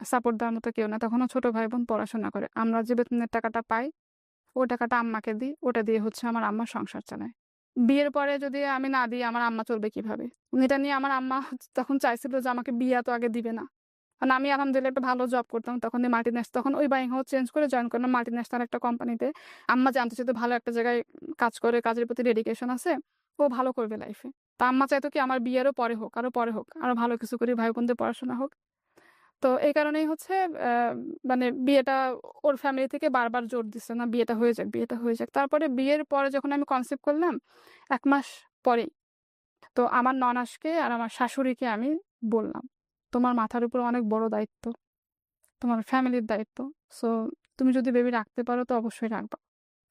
সাপোর্ট দেওয়ার মতো কেউ না। তখনও ছোট ভাই-বোন পড়াশোনা করে। আমরা যে বেতনের টাকাটা পাই, ওই টাকাটা আম্মাকে দিই। ওটা দিয়ে হচ্ছে আমার আম্মা সংসার চালায়। বিয়ের পরে যদি আমি না দিই আমার আম্মা চলবে কিভাবে? এটা নিয়ে আমার আম্মা তখন চাইছিল যে আমাকে বিয়া তো আগে দিবে না। কারণ আমি আলহামদুলিল্লাহ একটা ভালো জব করতাম। তখন এই তখন ওই বাইং হাউস চেঞ্জ করে জয়েন করলাম মাল্টিন্যাশনাল একটা কোম্পানিতে। আম্মা জানতো যেহেতু ভালো একটা জায়গায় কাজ করে, কাজের প্রতি ডেডিকেশন আছে, ও ভালো করবে লাইফে। তো আম্মা চাইতো কি আমার বিয়েরও পরে হোক, আরো পরে হোক। আরো ভালো কিছু করি, ভাই-বোনদের পড়াশোনা হোক। তো এই কারণেই হচ্ছে অ্যা মানে বিয়েটা ওর ফ্যামিলি থেকে বারবার জোর দিছে, "না বিয়েটা হয়ে যাক, বিয়েটা হয়ে যাক।" তারপরে বিয়ের পরে যখন আমি কনসিভ করলাম, ১ মাস পরেই তো আমার ননাসকে আর আমার শাশুড়িকে আমি বললাম, "তোমার মাথার উপর অনেক বড় দায়িত্ব। তোমার ফ্যামিলির দায়িত্ব। সো তুমি যদি বেবি রাখতে পারো তো অবশ্যই রাখবা।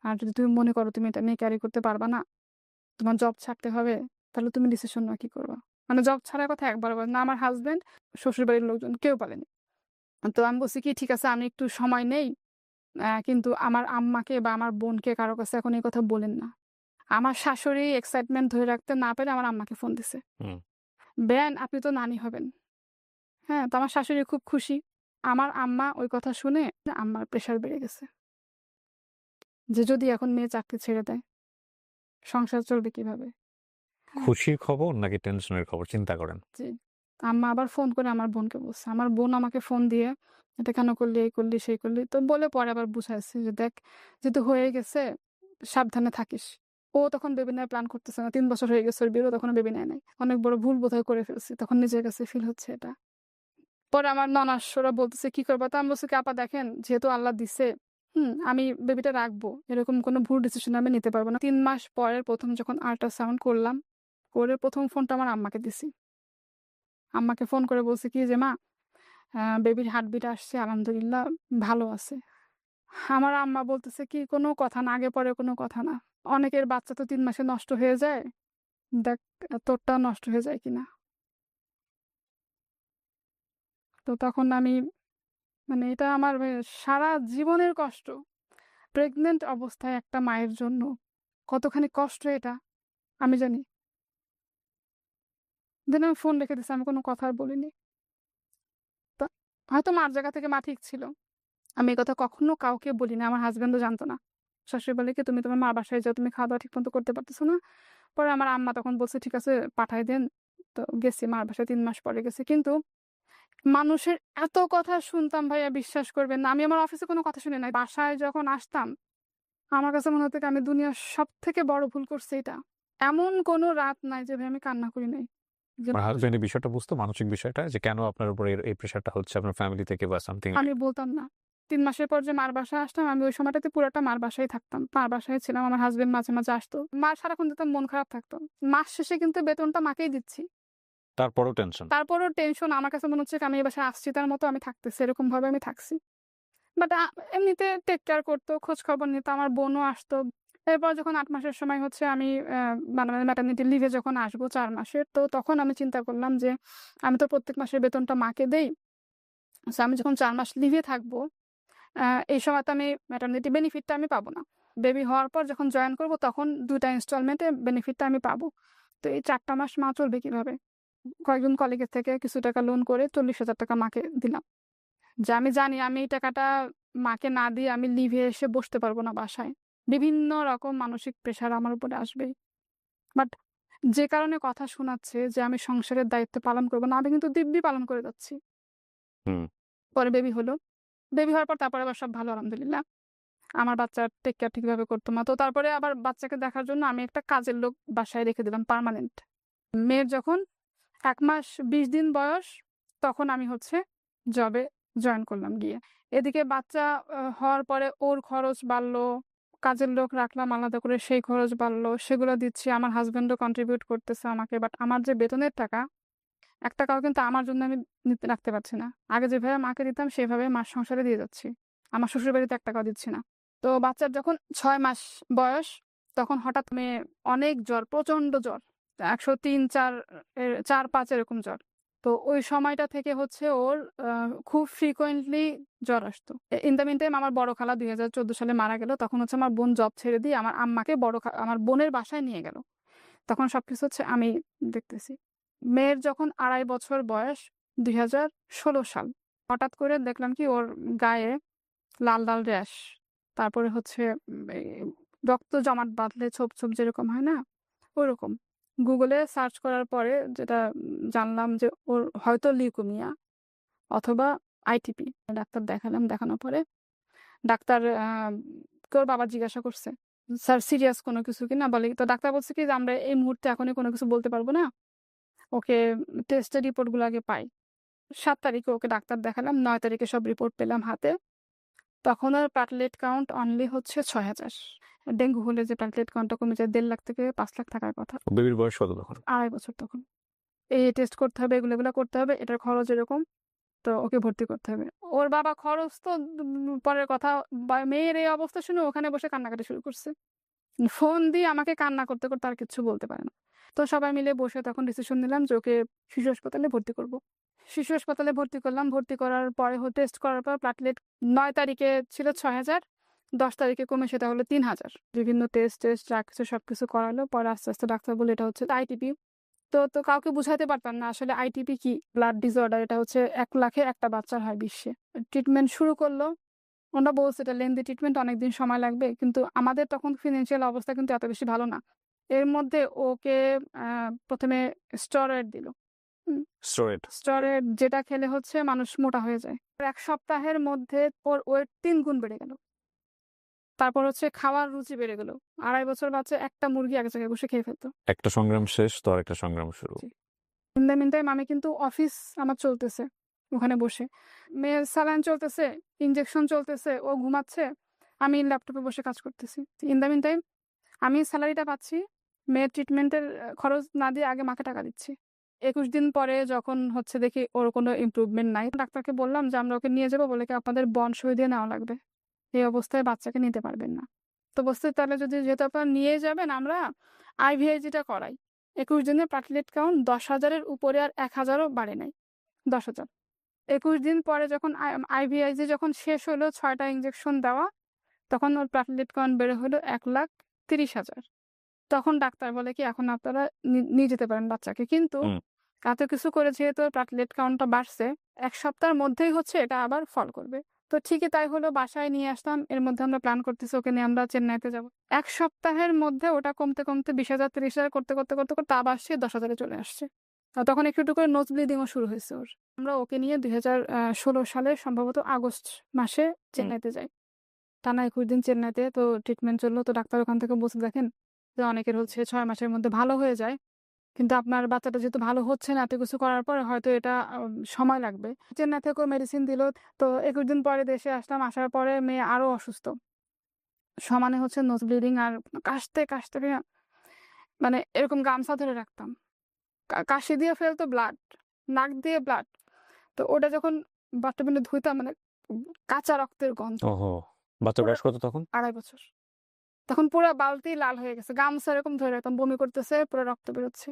আর যদি তুমি মনে করো তুমি এটা নিয়ে ক্যারি করতে পারবা না, তোমার জব ছাড়তে হবে, তাহলে তুমি ডিসিশন নাও কি করবা?" মানে জব ছাড়ার কথা একবারও বলে না আমার হাসব্যান্ড, শ্বশুরবাড়ির লোকজন কেউ বলেনি। তো আমি বলছি কি, "ঠিক আছে আমি একটু সময় নেই। কিন্তু আমার আম্মাকে বা আমার বোনকে কারো কাছে এখন এই কথা বলেন না।" আমার শাশুড়ি এক্সাইটমেন্ট ধরে রাখতে না পেরে আমার আম্মাকে ফোন দিছে। হুম। "বেয়ান আপনি তো নানি হবেন।" হ্যাঁ? তো আমার শাশুড়ি খুব খুশি। আমার আম্মা ওই কথা শুনে আম্মার প্রেশার বেড়ে গেছে। যে যদি এখন মেয়ে চাকরি ছেড়ে দেয়, সংসার চলবে কিভাবে? হ্যাঁ? খুশির খবর নাকি টেনশনের খবর চিন্তা করেন। জি। আম্মা আবার ফোন করে আমার বোনকে বলছে। আমার বোন আমাকে ফোন দিয়ে, "এটা কেন করলি? এই করলি, সেই করলি।" তো বলে পরে আবার বুঝাইছে যে, "দেখ যেহেতু হয়ে গেছে সাবধানে থাকিস।" ও তখন বেবি নেওয়ার প্ল্যান করতেছে না। ৩ বছর হয়ে গেছে ওর বিয়েরও তখনো বেবি নেয় নাই। অনেক বড় ভুল বোধহয় করে ফেলছি। তখন নিজের কাছে ফিল হচ্ছে এটা। পরে আমার ননাস ওরা বলতেছে, "কি করবা?" তো আমি বলছি কি, "আপা দেখেন যেহেতু আল্লাহ দিছে, আমি বেবিটা রাখবো। এরকম কোনো ভুল ডিসিশন আমি নিতে পারব না।" ৩ মাস পরের ১ম যখন আল্ট্রাসাউন্ড করলাম, করে ১ম ফোনটা আমার আম্মাকে দিছি। আম্মাকে ফোন করে বলছি কি যে, "মা, বেবির হার্টবিট আসছে আলহামদুলিল্লাহ ভালো আছে।" আমার আম্মা বলতেছে কি, "কোনো কথা না, আগে পরে কোনো কথা না। অনেকের বাচ্চা তো ৩ মাসে নষ্ট হয়ে যায়। দেখ তোরটা নষ্ট হয়ে যায় কিনা।" তো তখন আমি মানে এটা আমার সারা জীবনের কষ্ট। প্রেগন্যান্ট অবস্থায় একটা মায়ের জন্য কতখানি কষ্ট এটা আমি জানি। দেন আমি ফোন রেখে দিছি। আমি কোনো কথা আর বলিনি। তো হয়তো মার জায়গা থেকে মা ঠিক ছিল। আমি এ কথা কখনো কাউকে বলি না। আমার হাসব্যান্ডও জানতো না। শাশুড়ি বলে কি, "তুমি তোমার মার বাসায় যাও। তুমি খাওয়া-দাওয়া ঠিকমতো করতে পারতেছো না।" পরে আমার আম্মা তখন বলছে, "ঠিক আছে পাঠায় দেন।" তো গেছি মার বাসায় ৩ মাস পরে গেছি। কিন্তু মানুষের এত কথা শুনতাম ভাইয়া বিশ্বাস করবেন না। আমি আমার অফিসে কোনো কথা শুনি নাই। বাসায় যখন আসতাম আমার কাছে মনে হতো কি আমি দুনিয়ার সবথেকে বড় ভুল করছি এটা। এমন কোনো রাত নাই যে ভাই আমি কান্না করি নাই। যে আপনার হাসব্যান্ড এই বিষয়টা বুঝতো মানসিক বিষয়টা যে কেন আপনার উপর এই প্রেশারটা হচ্ছে আপনার ফ্যামিলি থেকে বা সামথিং আমি বলতাম না। ৩ মাসের পর যে মার বাসায় আসতাম আমি ওই সময়টাতে পুরাটা মার বাসায় থাকতাম। মার বাসায় ছিলাম। আমার হাসব্যান্ড মাঝে, মাঝে আসতো। মার সারাক্ষণ দেখতাম মন খারাপ থাকতো। মাস শেষে কিন্তু বেতনটা মাকেই দিচ্ছি। তারপরেও টেনশন। তারপরেও টেনশন আমার কাছে মনে হচ্ছে কি আমি এই বাসায় আসছি তার মতো আমি থাকতেছি। এরকমভাবে আমি থাকছি। বাট এমনিতে টেক কেয়ার করতো, খোঁজ খবর নিত। আমার বোনও আসতো। এরপর যখন ৮ মাসের সময় হচ্ছে আমি মানে ম্যাটারনিটি লিভে যখন আসবো ৪ মাসের, তো তখন আমি চিন্তা করলাম যে আমি তো প্রত্যেক মাসের বেতনটা মাকে দেই। সো আমি যখন ৪ মাস লিভে থাকবো, আ এই সময় তো আমি ম্যাটারনিটি বেনিফিটটা আমি পাবো না। বেবি হওয়ার পর যখন জয়েন করব তখন 2টা ইনস্টলমেন্টে বেনিফিটটা আমি পাবো। তো এই 4টা মাস মা চলবে কিভাবে? কয়েকজন কলিগের থেকে কিছু টাকা লোন করে 40,000 টাকা মাকে দিলাম। যে আমি জানি আমি এই টাকাটা মাকে না দিয়ে আমি লিভে এসে বসতে পারবো না বাসায়। বিভিন্ন রকম মানসিক প্রেশার আমার উপরে আসবেই। বাট যে কারণে কথা শোনাচ্ছে যে আমি সংসারের দায়িত্ব পালন করব না, আমি কিন্তু দিব্যি পালন করে যাচ্ছি। হুম। পরে বেবি হলো। বেবি হওয়ার পর তারপরে আবার সব ভালো আলহামদুলিল্লাহ। আমার বাচ্চার টেক কেয়ার ঠিকভাবে করতো মা। তো তারপরে আবার বাচ্চাকে দেখার জন্য আমি একটা কাজের লোক বাসায় রেখে দিলাম পার্মানেন্ট। মেয়ের যখন 1 মাস 20 দিন বয়স তখন আমি হচ্ছে জবে জয়েন করলাম গিয়ে। এদিকে বাচ্চা হওয়ার পরে ওর খরচ বাড়লো, কাজের লোক রাখলাম আলাদা করে সেই খরচ বাড়লো, সেগুলো দিচ্ছি। আমার হাসব্যান্ডও কন্ট্রিবিউট করতেছে আমাকে। বাট আমার যে বেতনের টাকা, ৳1 কিন্তু আমার জন্য আমি রাখতে পারছি না। আগে যেভাবে মাকে দিতাম সেভাবে মাস সংসারে দিয়ে যাচ্ছি। আমার শ্বশুরবাড়িতে ৳1 দিচ্ছি না। তো বাচ্চার যখন 6 মাস বয়স তখন হঠাৎ মেয়ে অনেক জ্বর, প্রচণ্ড জ্বর। 103, 4 4-5 এরকম জ্বর। তো ওই সময়টা থেকে হচ্ছে ওর খুব ফ্রিকোয়েন্টলি জ্বর আসতো। ইন দ্য মিনটাইম আমার বড় খালা 2014 সালে মারা গেল। তখন হচ্ছে আমার বোন জব ছেড়ে দিয়ে আমার আম্মাকে আমার বোনের বাসায় নিয়ে গেল। তখন সবকিছু হচ্ছে আমি দেখতেছি। মেয়ের যখন 2.5 বছর বয়স 2016 সাল, হঠাৎ করে দেখলাম কি ওর গায়ে লাল লাল র্যাশ, তারপরে হচ্ছে এই রক্ত জমাট বাঁধলে ছোপ ছোপ যেরকম হয় না ওরকম। গুগলে সার্চ করার পরে যেটা জানলাম যে ওর হয়তো লিউকেমিয়া অথবা আইটিপি। ডাক্তার দেখালাম, দেখানোর পরে ডাক্তার ওর বাবা জিজ্ঞাসা করছে স্যার সিরিয়াস কোনো কিছু কিনা, বলে তো ডাক্তার বলছে কি যে আমরা এই মুহূর্তে এখনই কোনো কিছু বলতে পারবো না, ওকে টেস্টের রিপোর্টগুলো আগে পাই। 7 তারিখে ওকে ডাক্তার দেখালাম, 9 তারিখে সব রিপোর্ট পেলাম হাতে। তখন ওর প্লেটলেট কাউন্ট অনলি হচ্ছে 6,000। ডেঙ্গু হলে যে প্লেটলেট কাউন্টটা কমে যায় 1.5 লাখ থেকে 5 লাখ থাকার কথা। বেবির বয়স কত তখন? 2.5 বছর তখন। এই টেস্ট করতে হবে, এগুলো করতে হবে, এটার খরচ এরকম, তো ওকে ভর্তি করতে হবে। ওর বাবা খরচ তো পরের কথা, মেয়ের এই অবস্থা শুনে ওখানে বসে কান্নাকাটি শুরু করছে। ফোন দিয়ে আমাকে কান্না করতে করতে আর কিছু বলতে পারে না। তো সবাই মিলে বসে তখন ডিসিশন নিলাম যে ওকে শিশু হাসপাতালে ভর্তি করব। শিশু হাসপাতালে ভর্তি করলাম। ভর্তি করার পরে টেস্ট করার পর প্লেটলেট 9 তারিখে ছিল 6,000, 10 তারিখে কমে সেটা হলো 3,000। বিভিন্ন টেস্ট যা কিছু সবকিছু করালো। পরে আস্তে আস্তে ডাক্তার বলল এটা হচ্ছে আইটিপি। তো কাউকে বুঝাতে পারতাম না আসলে আইটিপি কি, ব্লাড ডিসঅর্ডার। এটা হচ্ছে 1 লাখে একটা বাচ্চার হয় বিশ্বে। ট্রিটমেন্ট শুরু করলো। ওনারা বলছে এটা লেন্দি ট্রিটমেন্ট, অনেকদিন সময় লাগবে। কিন্তু আমাদের তখন ফিনান্সিয়াল অবস্থা কিন্তু এত বেশি ভালো না। এর মধ্যে ওকে প্রথমে স্টেরয়েড দিল। স্টেরয়েড যেটা খেলে হচ্ছে মানুষ মোটা হয়ে যায়। 1 সপ্তাহের মধ্যে ওর ওয়েট 3 গুণ বেড়ে গেল। তারপর হচ্ছে খাওয়ার রুচি বেড়ে গেল। 2.5 বছর বাচ্চা একটা মুরগি এক জায়গায় বসে খেয়ে ফেলতো। একটা সংগ্রাম শেষ তো আরেকটা সংগ্রাম শুরু। ইন দ্য মিনটাইম আমি কিন্তু অফিস আমার চলতেছে ওখানে বসে। মেয়ের স্যালাইন চলতেছে, ইনজেকশন চলতেছে, ও ঘুমাচ্ছে, আমি ল্যাপটপে বসে কাজ করতেছি। ইন দ্য মিনটাইম আমি স্যালারিটা পাচ্ছি, মেয়ের ট্রিটমেন্টের খরচ না দিয়ে আগে মাকে টাকা দিচ্ছি। 21 দিন পরে যখন হচ্ছে দেখি ওর কোনো ইমপ্রুভমেন্ট নাই, ডাক্তারকে বললাম যে আমরা ওকে নিয়ে যাবো, বলে কি আপনাদের বন্ড সই দিয়ে নেওয়া লাগবে, এই অবস্থায় বাচ্চাকে নিতে পারবেন না। তো বলছে তাহলে যেহেতু আপনারা নিয়ে যাবেন আমরা আইভিআইজিটা করাই। 21 দিনে প্লেটলেট কাউন্ট 10,000-এর উপরে আর 1,000-ও বাড়ে নাই, 10,000। 21 দিন পরে যখন আইভিআইজি যখন শেষ হলো, 6টা ইঞ্জেকশন দেওয়া, তখন ওর প্লেটলেট কাউন্ট বেড়ে হলো 1,30,000। তখন ডাক্তার বলে কি এখন আপনারা নিয়ে যেতে পারেন বাচ্চাকে। কিন্তু এত কিছু করে যেহেতু প্লেটলেট কাউন্টটা বাড়ছে, 1 সপ্তাহের মধ্যেই হচ্ছে এটা আবার ফল করবে। তো ঠিকই তাই হলো, বাসায় নিয়ে আসলাম। এর মধ্যে আমরা প্ল্যান করতেছি ওকে নিয়ে আমরা চেন্নাইতে যাব। 1 সপ্তাহের মধ্যে ওটা কমতে কমতে 20,000 30,000 করতে করতে করতে করতে আবার সে 10,000-এ চলে আসছে। তখন একটু একটু করে নোজ ব্লিডিংও শুরু হয়েছে ওর। আমরা ওকে নিয়ে 2016 সালে সম্ভবত আগস্ট মাসে চেন্নাইতে যাই। টানা 21 দিন চেন্নাইতে তো ট্রিটমেন্ট চললো। তো ডাক্তার ওখান থেকে বলছে দেখেন যে অনেকের হচ্ছে 6 মাসের মধ্যে ভালো হয়ে যায়, কিন্তু আপনার বাচ্চাটা যেহেতু ভালো হচ্ছে না, এত কিছু করার পরে হয়তো এটা সময় লাগবে। চেন্নাই থেকেও মেডিসিন দিল। তো 21 দিন পরে দেশে আসলাম। আসার পরে মেয়ে আরো অসুস্থ, সমানে হচ্ছে নোজ ব্লিডিং, আর কাশতে কাশতে মানে এরকম গামছা ধরে রাখতাম, কাশি দিয়ে ফেলতো ব্লাড, নাক দিয়ে ব্লাড। তো ওটা যখন বাথরুমে ধুইতাম মানে কাঁচা রক্তের গন্ধ। ওহো, বাচ্চা বয়স কত তখন? 2.5 বছর। তখন পুরো বালতি লাল হয়ে গেছে, গামছা এরকম ধরে রাখতাম, বমি করতেছে, পুরো রক্ত বেরোচ্ছে।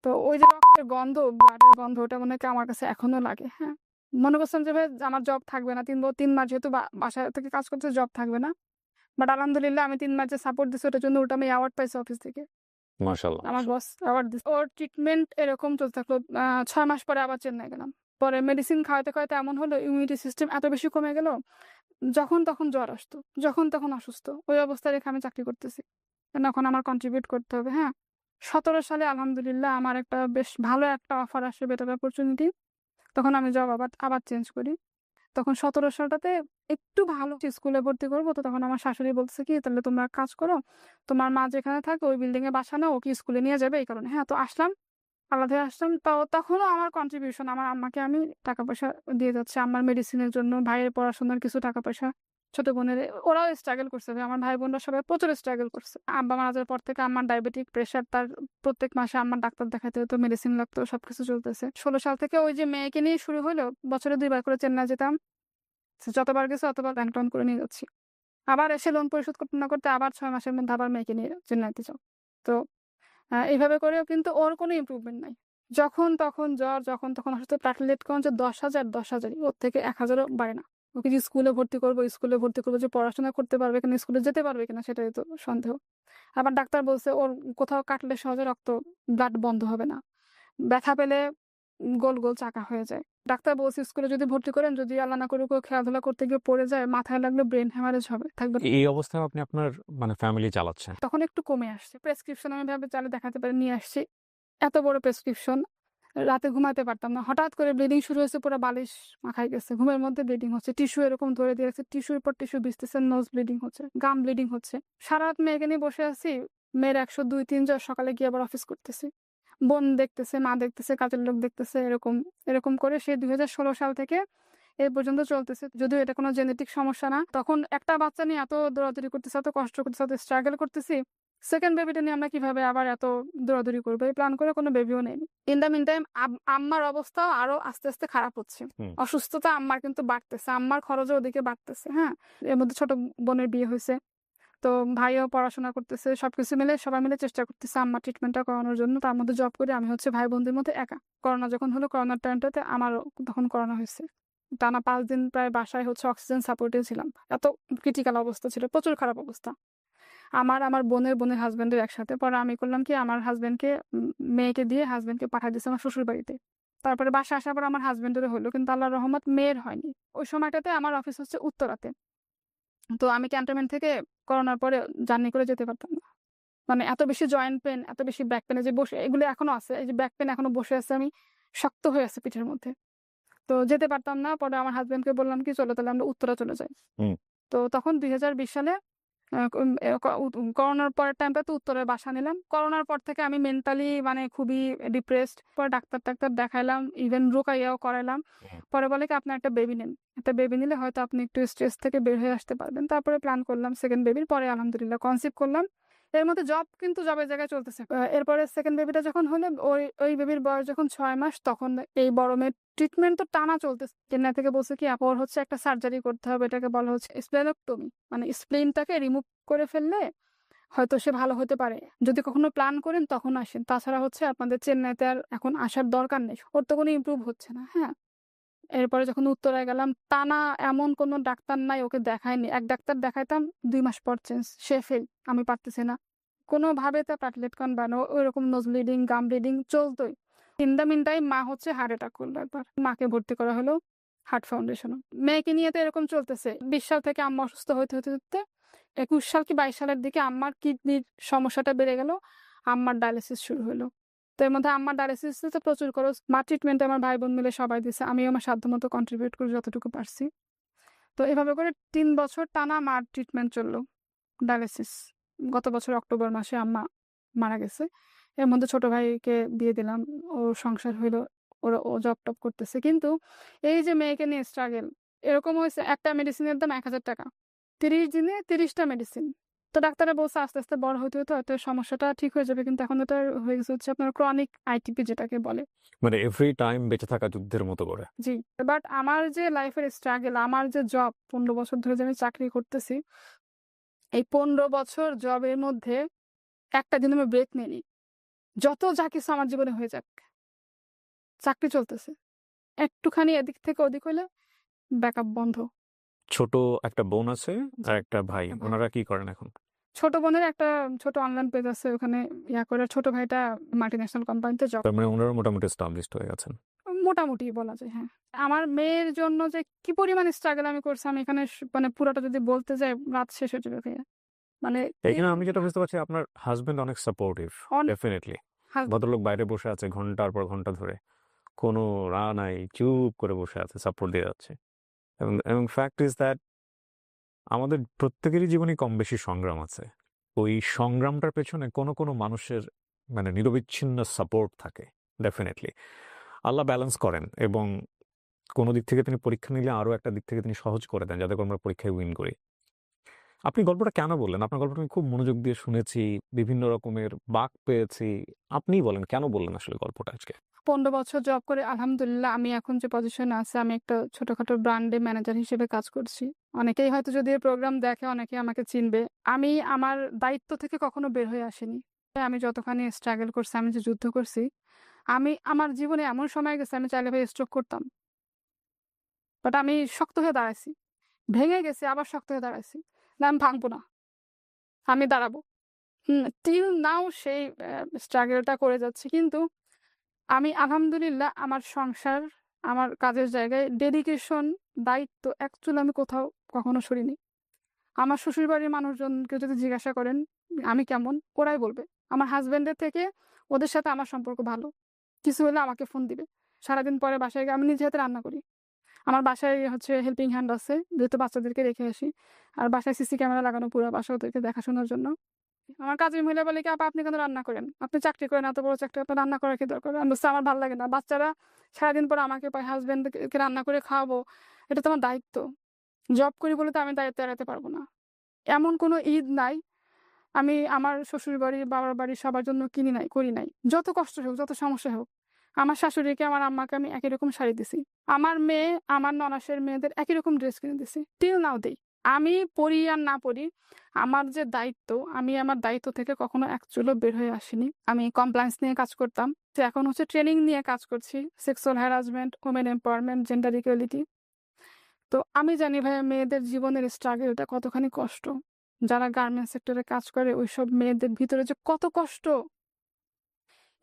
তো ওই যে রক্তের গন্ধ, ব্লাডের গন্ধ, ওটা মনে হয় আমার কাছে এখনো লাগে। হ্যাঁ, মনে করছিলাম যে ভাই আমার জব থাকবে না, 3 মাস যেহেতু বাসা থেকে কাজ করতে, জব থাকবে না। বাট আলহামদুলিল্লাহ আমি 3 মাস যে সাপোর্ট দিছি ওটার জন্য ওটা আমি অ্যাওয়ার্ড পাইছি অফিস থেকে। মাশাআল্লাহ। আমার বস অ্যাওয়ার্ড দিছে। ওর ট্রিটমেন্ট এরকম চলতে থাকলো। 6 মাস পরে আবার চেন্নাই গেলাম। পরে মেডিসিন খাওয়াতে এমন হলো ইমিউনিটি সিস্টেম এত বেশি কমে গেল, যখন তখন জ্বর আসতো, যখন তখন অসুস্থ। ওই অবস্থায় রেখে আমি চাকরি করতেছি। কারণ এখন আমার কন্ট্রিবিউট করতে হবে, হ্যাঁ? 17 সালে আলহামদুলিল্লাহ আমার একটা বেশ ভালো একটা অফার আসে, বেটার অপরচুনিটি। তখন আমি জব আবার চেঞ্জ করি। তখন 17 সালটাতে একটু ভালো স্কুলে ভর্তি করব। তো তখন আমার শাশুড়ি বলছে কি, "তাহলে তোমরা এক কাজ করো। তোমার মা যেখানে থাকে ওই বিল্ডিং এ বাসা নাও, ওকে স্কুলে নিয়ে যাবে।" এই কারণে। হ্যাঁ, তো আসলাম, আলাদা হয়ে আসলাম। তখনও আমার কন্ট্রিবিউশন আমার আম্মাকে আমি টাকা-পয়সা দিয়ে যাচ্ছি। আম্মার মেডিসিনের জন্য, ভাইয়ের পড়াশোনার কিছু টাকা-পয়সা, ছোট বোনের ওরাও স্ট্রাগল করছে। আমার ভাই-বোনরা সবাই প্রচুর স্ট্রাগল করছে। আব্বা মারা যাওয়ার পর থেকে আম্মার ডায়াবেটিক, প্রেশার, তার প্রত্যেক মাসে আম্মার ডাক্তার দেখাইতে হতো, মেডিসিন লাগতো, সবকিছু চলতেছে। 16 সাল থেকে ওই যে মেয়েকে নিয়ে শুরু হলো, বছরে 2 বার করে চেন্নাই যেতাম। যতবার গেছি অতবার ব্যাংক লোন করে নিয়ে যাচ্ছি। আবার এসে লোন পরিশোধ করতে না করতে আবার ৬ মাসের মধ্যে আবার মেয়েকে নিয়ে চেন্নাইতে যাও। তো এইভাবে করেও কিন্তু ওর কোনো ইমপ্রুভমেন্ট নাই। যখন তখন জ্বর, যখন তখন অসুস্থ। প্লেটলেটকাউন্ট যে ১০,০০০, ১০,০০০ই, ওর থেকে ১,০০০ও বাড়ে না। ওকে যে স্কুলে ভর্তি করব যে পড়াশোনা করতে পারবে কিনা, স্কুলে যেতে পারবে কিনা সেটাই তো সন্দেহ। আবার ডাক্তার বলছে ওর কোথাও কাটলে সহজে ব্লাড বন্ধ হবে না। ব্যথা পেলে গোল, গোল চাকা হয়ে যায়। ডাক্তার বলছে স্কুলে যদি ভর্তি করেন, যদি আল্লাহ না করুক ও খেলাধুলা করতে গিয়ে পড়ে যায়, মাথায় লাগলে ব্রেইন হ্যামারেজ হবে, থাকবে না। এই অবস্থায় আপনি আপনার মানে ফ্যামিলি চালাচ্ছেন। তখন একটু কমে আসছে। প্রেসক্রিপশন আমি ভাবে চাইলে দেখাতে পারি, নিয়ে আসছি। এত বড় প্রেসক্রিপশন, রাতে ঘুমাতে পারতাম না। হঠাৎ করে ব্লিডিং শুরু হয়েছে, পুরো বালিশ মাখায় গেছে। ঘুমের মধ্যে ব্লিডিং হচ্ছে। টিস্যু এরকম ধরে দিয়ে রাখছে। টিস্যুর পর টিস্যু ভিজতেছে, নোজ ব্লিডিং হচ্ছে, গাম ব্লিডিং হচ্ছে। সারা রাত মেয়েকে নিয়ে বসে আছি। মেয়ের ১০২, ৩ জ্বর, সকালে গিয়ে আবার অফিস করতেছি। বোন দেখতেছে, মা দেখতেছে, কাজের লোক দেখতেছে, এরকম এরকম করে সে ২০১৬ সাল থেকে এ পর্যন্ত চলতেছে। যদিও এটা কোনো জেনেটিক সমস্যা না। তখন একটা বাচ্চা নিয়ে এত দৌড়াদৌড়ি করতেছি, এত কষ্ট করতেছি, এত স্ট্রাগল করতেছি। সেকেন্ড বেবিটা নিয়ে আমরা কিভাবে আবার এত দৌড়াদৌড়ি করবো, এই প্ল্যান করে কোনো বেবিও নেই। ইন দ্য মিন টাইম আম্মার অবস্থাও আরো আস্তে আস্তে খারাপ হচ্ছে। অসুস্থতা আম্মার কিন্তু বাড়তেছে, আম্মার খরচও ওদিকে বাড়তেছে। হ্যাঁ, এর মধ্যে ছোট বোনের বিয়ে হয়েছে। তো ভাইও পড়াশোনা করতেছে। সবকিছু মিলে সবাই মিলে চেষ্টা করতেছে আম্মার ট্রিটমেন্টটা করানোর জন্য। তার মধ্যে জব করি। আমি হচ্ছে ভাই বোনদের মধ্যে একা। করোনা যখন হলো, করোনার টাইমটাতে আমারও তখন করোনা হয়েছে। টানা 5 দিন প্রায় বাসায় হচ্ছে অক্সিজেন সাপোর্টে ছিলাম। এত ক্রিটিক্যাল অবস্থা ছিল, প্রচুর খারাপ অবস্থা। আমার বোনের হাজবেন্ডের একসাথে। পরে আমি করলাম কি, আমার হাজবেন্ডকে মেয়েকে দিয়ে হাজবেন্ডকে পাঠাই দিয়েছে আমার শ্বশুর বাড়িতে। তারপরে বাসায় আসার পর আমার হাজবেন্ডেরও হলো, কিন্তু আল্লাহর রহমত মেয়ের হয়নি। ওই সময়টাতে আমার অফিস হচ্ছে উত্তরাতে। তো আমি ক্যান্টনমেন্ট থেকে করোনার পরে জার্নি করে যেতে পারতাম না। মানে এত বেশি জয়েন্ট পেন, এত বেশি ব্যাক পেন, যে বসে এগুলো এখনো আছে। এই যে ব্যাক পেন এখনো বসে আছে, আমি শক্ত হয়ে আছে পিঠের মধ্যে। তো যেতে পারতাম না। পরে আমার হাজবেন্ডকে বললাম কি, চলো তাহলে আমরা উত্তরা চলে যাই। তো তখন ২০২০ সালে করোনার পরের টাইমটাতে উত্তরের বাসা নিলাম। করোনার পর থেকে আমি মেন্টালি মানে খুবই ডিপ্রেসড। পরে ডাক্তার দেখাইলাম, ইভেন রোকাইয়াও করাইলাম। পরে বলে কি, আপনার একটা বেবি নেন, একটা বেবি নিলে হয়তো আপনি একটু স্ট্রেস থেকে বের হয়ে আসতে পারবেন। তারপরে প্ল্যান করলাম সেকেন্ড বেবির। পরে আলহামদুলিল্লাহ কনসিভ করলাম। এর মধ্যে জব কিন্তু জবের জায়গায় চলতেছে। এরপরে সেকেন্ড বেবিটা যখন হলো, ওই বেবির বয়স যখন 6 মাস, তখন এই বড় মেয়ের ট্রিটমেন্ট তো টানা চলতেছে। চেন্নাই থেকে বলছে কি, ওর হচ্ছে একটা সার্জারি করতে হবে, এটাকে বলা হচ্ছে স্প্লেনোক্টমি। মানে স্প্লেনটাকে রিমুভ করে ফেললে হয়তো সে ভালো হতে পারে। যদি কখনো প্ল্যান করেন তখন আসেন। তাছাড়া হচ্ছে আপনাদের চেন্নাইতে আর এখন আসার দরকার নেই। ওর তো কোনো ইমপ্রুভ হচ্ছে না। হ্যাঁ, এরপরে যখন উত্তরায় গেলাম, টানা এমন কোনো ডাক্তার নাই ওকে দেখায়নি। এক ডাক্তার দেখাইতাম, 2 মাস পর চেঞ্জ, সে ফেল, আমি পারতেছি না। কোনোভাবে তার প্যাটলেট কান বানো, ওইরকম নোজ ব্লিডিং, গাম ব্লিডিং চলতোই। ইন দ্য মিন টাইম মা হচ্ছে হার্ট অ্যাটাক করলো একবার। মাকে ভর্তি করা হলো হার্ট ফাউন্ডেশনে। মেয়েকে নিয়ে তো এরকম চলতেছে। 20 সাল থেকে আম্মা অসুস্থ হতে হতে হতে 21 সাল কি 22 সালের দিকে আম্মার কিডনির সমস্যাটা বেড়ে গেল। আম্মার ডায়ালিসিস শুরু হলো। তো এর মধ্যে আম্মার ডায়ালিসিসে তো প্রচুর খরচ। মার ট্রিটমেন্টে আমার ভাই বোন মিলে সবাই দিছে। আমিও আমার সাধ্যমতো কন্ট্রিবিউট করি যতটুকু পারছি। তো এভাবে করে 3 বছর টানা মার ট্রিটমেন্ট চললো, ডায়ালিসিস। গত বছর অক্টোবর মাসে আম্মা মারা গেছে। এর মধ্যে ছোট ভাইকে বিয়ে দিলাম, ওর সংসার হইলো, ও জব টব করতেছে। কিন্তু এই যে মেয়েকে নিয়ে স্ট্রাগল, এরকম হয়েছে একটা মেডিসিনের দাম ১,০০০ টাকা। 30 দিনে 30টা মেডিসিন। তো ডাক্তাররা বলছে আস্তে আস্তে বড় হতে হতে হয়তো সমস্যাটা ঠিক হয়ে যাবে, কিন্তু এখন এটা হয়ে গেছে হচ্ছে আপনার ক্রনিক আইটিপি যেটাকে বলে। মানে এভরি টাইম বেঁচে থাকা যুদ্ধের মতো করে। জি। বাট আমার যে লাইফের স্ট্রাগল, আমার যে জব 15 বছর ধরে যে আমি চাকরি করতেছি, এই 15 বছর জবের মধ্যে একটা দিন আমি ব্রেক নিইনি। যত যা কিছু আমার জীবনে হয়ে যাক, চাকরি চলতেছে। একটুখানি এদিক থেকে ওদিক হইলে ব্যাকআপ বন্ধ, ছোট একটা বোন আছে জি, আর একটা ভাই। একটা ভাই। ওনারা কি করেন এখন? ছোট বোনের একটা ছোট অনলাইন পেজ আছে, ওখানে করে। ছোট ভাইটা মাল্টিন্যাশনাল কোম্পানিতে জব। তার মানে ওনারা মোটামুটি এস্টাবলিশড হয়ে গেছেন। মোটামুটি বলা যায়, হ্যাঁ। আমার মেয়ের জন্য যে কি পরিমাণ স্ট্রাগল আমি করছি, আমি এখানে মানে পুরোটা যদি বলতে যাই রাত শেষ হয়ে যাবে ভাইয়া। মানে এখানে আমি যেটা বুঝতে পারছি আপনার হাজবেন্ড অনেক সাপোর্টিভ। অনেক ডেফিনেটলি ভদ্রলোক বাইরে বসে আছে ঘন্টার পর ঘন্টা ধরে, কোনো নাই, চুপ করে বসে আছে, সাপোর্ট দিয়ে যাচ্ছে। এবং ফ্যাক্ট ইজ দ্যাট আমাদের প্রত্যেকেরই জীবনে কম বেশি সংগ্রাম আছে। ওই সংগ্রামটার পেছনে কোনো কোনো মানুষের মানে নিরবিচ্ছিন্ন সাপোর্ট থাকে। ডেফিনেটলি আল্লাহ ব্যালেন্স করেন এবং কোনো দিক থেকে তিনি পরীক্ষা নিলে আরো একটা দিক থেকে তিনি সহজ করে দেন, যাতে করে আমরা পরীক্ষায় উইন করি। আপনি গল্পটা কেন বললেন? আপনার গল্পটা আমি খুব মনোযোগ দিয়ে শুনেছি, বিভিন্ন রকমের বাঁক পেয়েছি। আপনিই বলেন কেন বললেন আসলে গল্পটা আজকে? 15 বছর জব করে আলহামদুলিল্লাহ আমি এখন যে পজিশনে আছি, আমি একটা ছোটখাটো ব্র্যান্ডে ম্যানেজার হিসেবে কাজ করছি। অনেকেই হয়তো যদি এই প্রোগ্রাম দেখে অনেকেই আমাকে চিনবে। আমি আমার দায়িত্ব থেকে কখনো বের হয়ে আসিনি। আমি যতখানি স্ট্রাগল করছি, আমি যে যুদ্ধ করছি, আমি আমার জীবনে এমন সময় গেছে আমি চাইলে ভাই স্ট্রোক করতাম। বাট আমি শক্ত হয়ে দাঁড়াইছি। ভেঙে গেছি, আবার শক্ত হয়ে দাঁড়াইছি। না, আমি ভাঙবো না। আমি দাঁড়াবো। টিল নাও সেই স্ট্রাগলটা করে যাচ্ছি। কিন্তু আমি আলহামদুলিল্লাহ আমার সংসার, আমার কাজের জায়গায় ডেডিকেশন, দায়িত্ব অ্যাকচুয়ালি আমি কোথাও কখনো সরিনি। আমার শ্বশুরবাড়ির মানুষজনকে যদি জিজ্ঞাসা করেন আমি কেমন, ওরাই বলবে। আমার হাসব্যান্ডের থেকে ওদের সাথে আমার সম্পর্ক ভালো। কিছু হলে আমাকে ফোন দিবে। সারাদিন পরে বাসায় গিয়ে আমি নিজে হাতে রান্না করি। আমার বাসায় হেল্পিং হ্যান্ড আছে, যেহেতু বাচ্চাদেরকে রেখে আসি। আর বাসায় সিসি ক্যামেরা লাগানো পুরো বাসা ওদেরকে দেখাশোনার জন্য। আমার কাজের মহিলা বলে কি, আপা আপনি কেন রান্না করেন? আপনি চাকরি করেন, এত বড় চাকরি, আপনার রান্না করার কি দরকার? আমি বলছি আমার ভালো লাগে না। বাচ্চারা সারাদিন পর আমাকে পায়, হাজবেন্ডকে রান্না করে খাওয়াবো, এটা তো আমার দায়িত্ব। জব করি বলে তো আমি দায়িত্ব এড়াতে পারবো না। এমন কোনো ঈদ নাই আমি আমার শ্বশুর বাড়ি, বাবার বাড়ি সবার জন্য কিনি নাই, করি নাই। যত কষ্ট হোক, যত সমস্যা হোক, আমার শাশুড়িকে, আমার আম্মাকে আমি একই রকম শাড়ি দিছি। আমার মেয়ে, আমার ননাসের মেয়েদের একই রকম ড্রেস কিনে দিছি। টিল নাও দেই। আমি পড়ি আর না পড়ি, আমার যে দায়িত্ব, আমি আমার দায়িত্ব থেকে কখনো এক চুলও বের হয়ে আসিনি। আমি কমপ্লায়েন্স নিয়ে কাজ করতাম, তো এখন ট্রেনিং নিয়ে কাজ করছি। Sexual harassment, women empowerment, gender equality. তো আমি জানি ভাইয়া মেয়েদের জীবনের স্ট্রাগলটা কতখানি কষ্ট। যারা গার্মেন্টস সেক্টরে কাজ করে ওইসব মেয়েদের ভিতরে যে কত কষ্ট।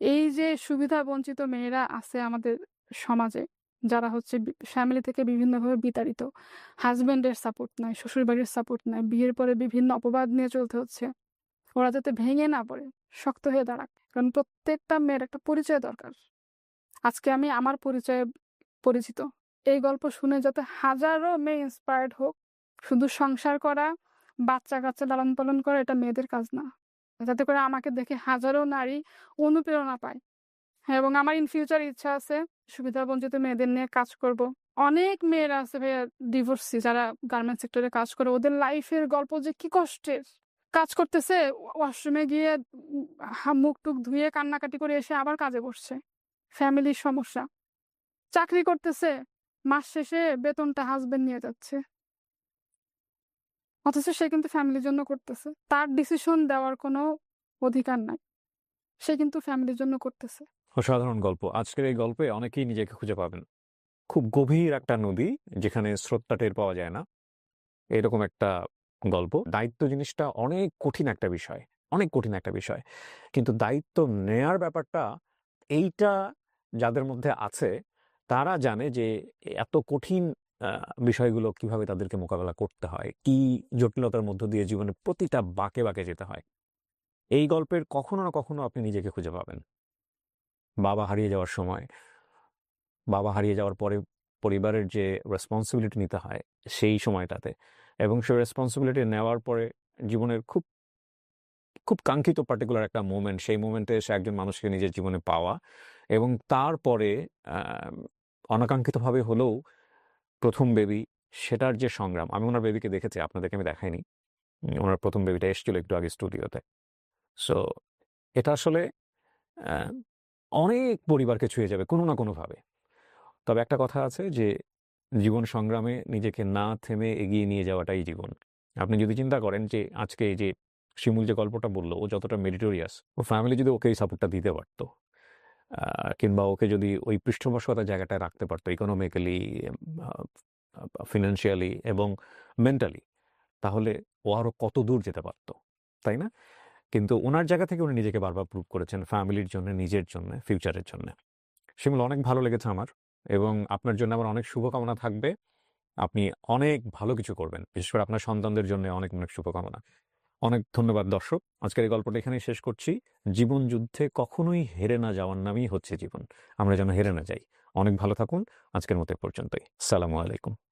এই যে সুবিধা বঞ্চিত মেয়েরা আছে আমাদের সমাজে, যারা ফ্যামিলি থেকে বিভিন্নভাবে বিতাড়িত, হাজবেন্ডের সাপোর্ট নাই, শ্বশুরবাড়ির সাপোর্ট নাই, বিয়ের পরে বিভিন্ন অপবাদ নিয়ে চলতে হচ্ছে। ওরা যাতে ভেঙে না পড়ে, শক্ত হয়ে দাঁড়াক। কারণ প্রত্যেকটা মেয়ের একটা পরিচয় দরকার। আজকে আমি আমার পরিচয়ে পরিচিত। এই গল্প শুনে যাতে হাজারো মেয়ে ইন্সপায়ার্ড হোক। শুধু সংসার করা, বাচ্চা কাচ্চা লালন পালন করা এটা মেয়েদের কাজ না। যাতে করে আমাকে দেখে হাজারো নারী অনুপ্রেরণা পায়। হ্যাঁ, এবং আমার ইন ফিউচার ইচ্ছা আছে সুবিধাবঞ্চিত মেয়েদের নিয়ে কাজ করব। অনেক মেয়েরা আছে ভাইয়া ডিভোর্সি, যারা গার্মেন্টস সেক্টরে কাজ করে, ওদের লাইফের গল্প যে কি কষ্টের। কাজ করতেছে, ওয়াশরুমে গিয়ে মুখ টুক ধুয়ে কান্নাকাটি করে এসে আবার কাজে বসছে। ফ্যামিলির সমস্যা। চাকরি করতেছে, মাস শেষে বেতনটা হাজবেন্ড নিয়ে যাচ্ছে, অথচ সে কিন্তু ফ্যামিলির জন্য করতেছে। তার ডিসিশন দেওয়ার কোনো অধিকার নাই, সে কিন্তু ফ্যামিলির জন্য করতেছে। অসাধারণ গল্প। আজকের এই গল্পে অনেকেই নিজেকে খুঁজে পাবেন। খুব গভীর একটা নদী, যেখানে স্রোতটা টের পাওয়া যায় না, এরকম একটা গল্প। দায়িত্ব জিনিসটা অনেক কঠিন একটা বিষয়, অনেক কঠিন একটা বিষয়। কিন্তু দায়িত্ব নেয়ার ব্যাপারটা, এইটা যাদের মধ্যে আছে তারা জানে যে এত কঠিন বিষয়গুলো কিভাবে তাদেরকে মোকাবেলা করতে হয়, কি জটিলতার মধ্য দিয়ে জীবনের প্রতিটা বাঁকে বাঁকে যেতে হয়। এই গল্পের কখনো না কখনো আপনি নিজেকে খুঁজে পাবেন। বাবা হারিয়ে যাওয়ার সময়, বাবা হারিয়ে যাওয়ার পরে পরিবারের যে রেসপন্সিবিলিটি নিতে হয় সেই সময়টাতে, এবং সেই রেসপন্সিবিলিটি নেওয়ার পরে জীবনের খুব খুব কাঙ্ক্ষিত পার্টিকুলার একটা মোমেন্ট, সেই মোমেন্টে এসে একজন মানুষকে নিজের জীবনে পাওয়া, এবং তারপরে অনাকাঙ্ক্ষিতভাবে হলেও প্রথম বেবি, সেটার যে সংগ্রাম। আমি ওনার বেবিকে দেখেছি, আপনাদেরকে আমি দেখাইনি। ওনার প্রথম বেবিটা এসেছিল একটু আগে স্টুডিওতে। সো এটা আসলে আহ, অনেক পরিবারকে ছুঁয়ে যাবে কোনো না কোনোভাবে। তবে একটা কথা আছে যে জীবন সংগ্রামে নিজেকে না থেমে এগিয়ে নিয়ে যাওয়াটাই জীবন। আপনি যদি চিন্তা করেন যে আজকে এই যে শিমুল যে গল্পটা বললো, ও যতটা মেরিটোরিয়াস, ও ফ্যামিলি যদি ওকে এই সাপোর্টটা দিতে পারতো, কিংবা ওকে যদি ওই পৃষ্ঠপোষকতার জায়গাটায় রাখতে পারতো, ইকোনমিক্যালি, ফিনান্সিয়ালি এবং মেন্টালি, তাহলে ও আরো কত দূর যেতে পারত, তাই না? কিন্তু ওনার জায়গা থেকে উনি নিজেকে বারবার প্রুভ করেছেন ফ্যামিলির জন্য, নিজের জন্য, ফিউচারের জন্য। শিমুল, অনেক ভালো লেগেছে আমার, এবং আপনার জন্য আমার অনেক শুভকামনা থাকবে। আপনি অনেক ভালো কিছু করবেন, বিশেষ করে আপনার সন্তানদের জন্য অনেক অনেক শুভকামনা। অনেক ধন্যবাদ দর্শক, আজকের এই গল্পটা এখানেই শেষ করছি। জীবন যুদ্ধে কখনোই হেরে না যাওয়ার নামই হচ্ছে জীবন, আমরা যেন হেরে না যাই। অনেক ভালো থাকুন, আজকের মতো এ পর্যন্তই। সালামু আলাইকুম।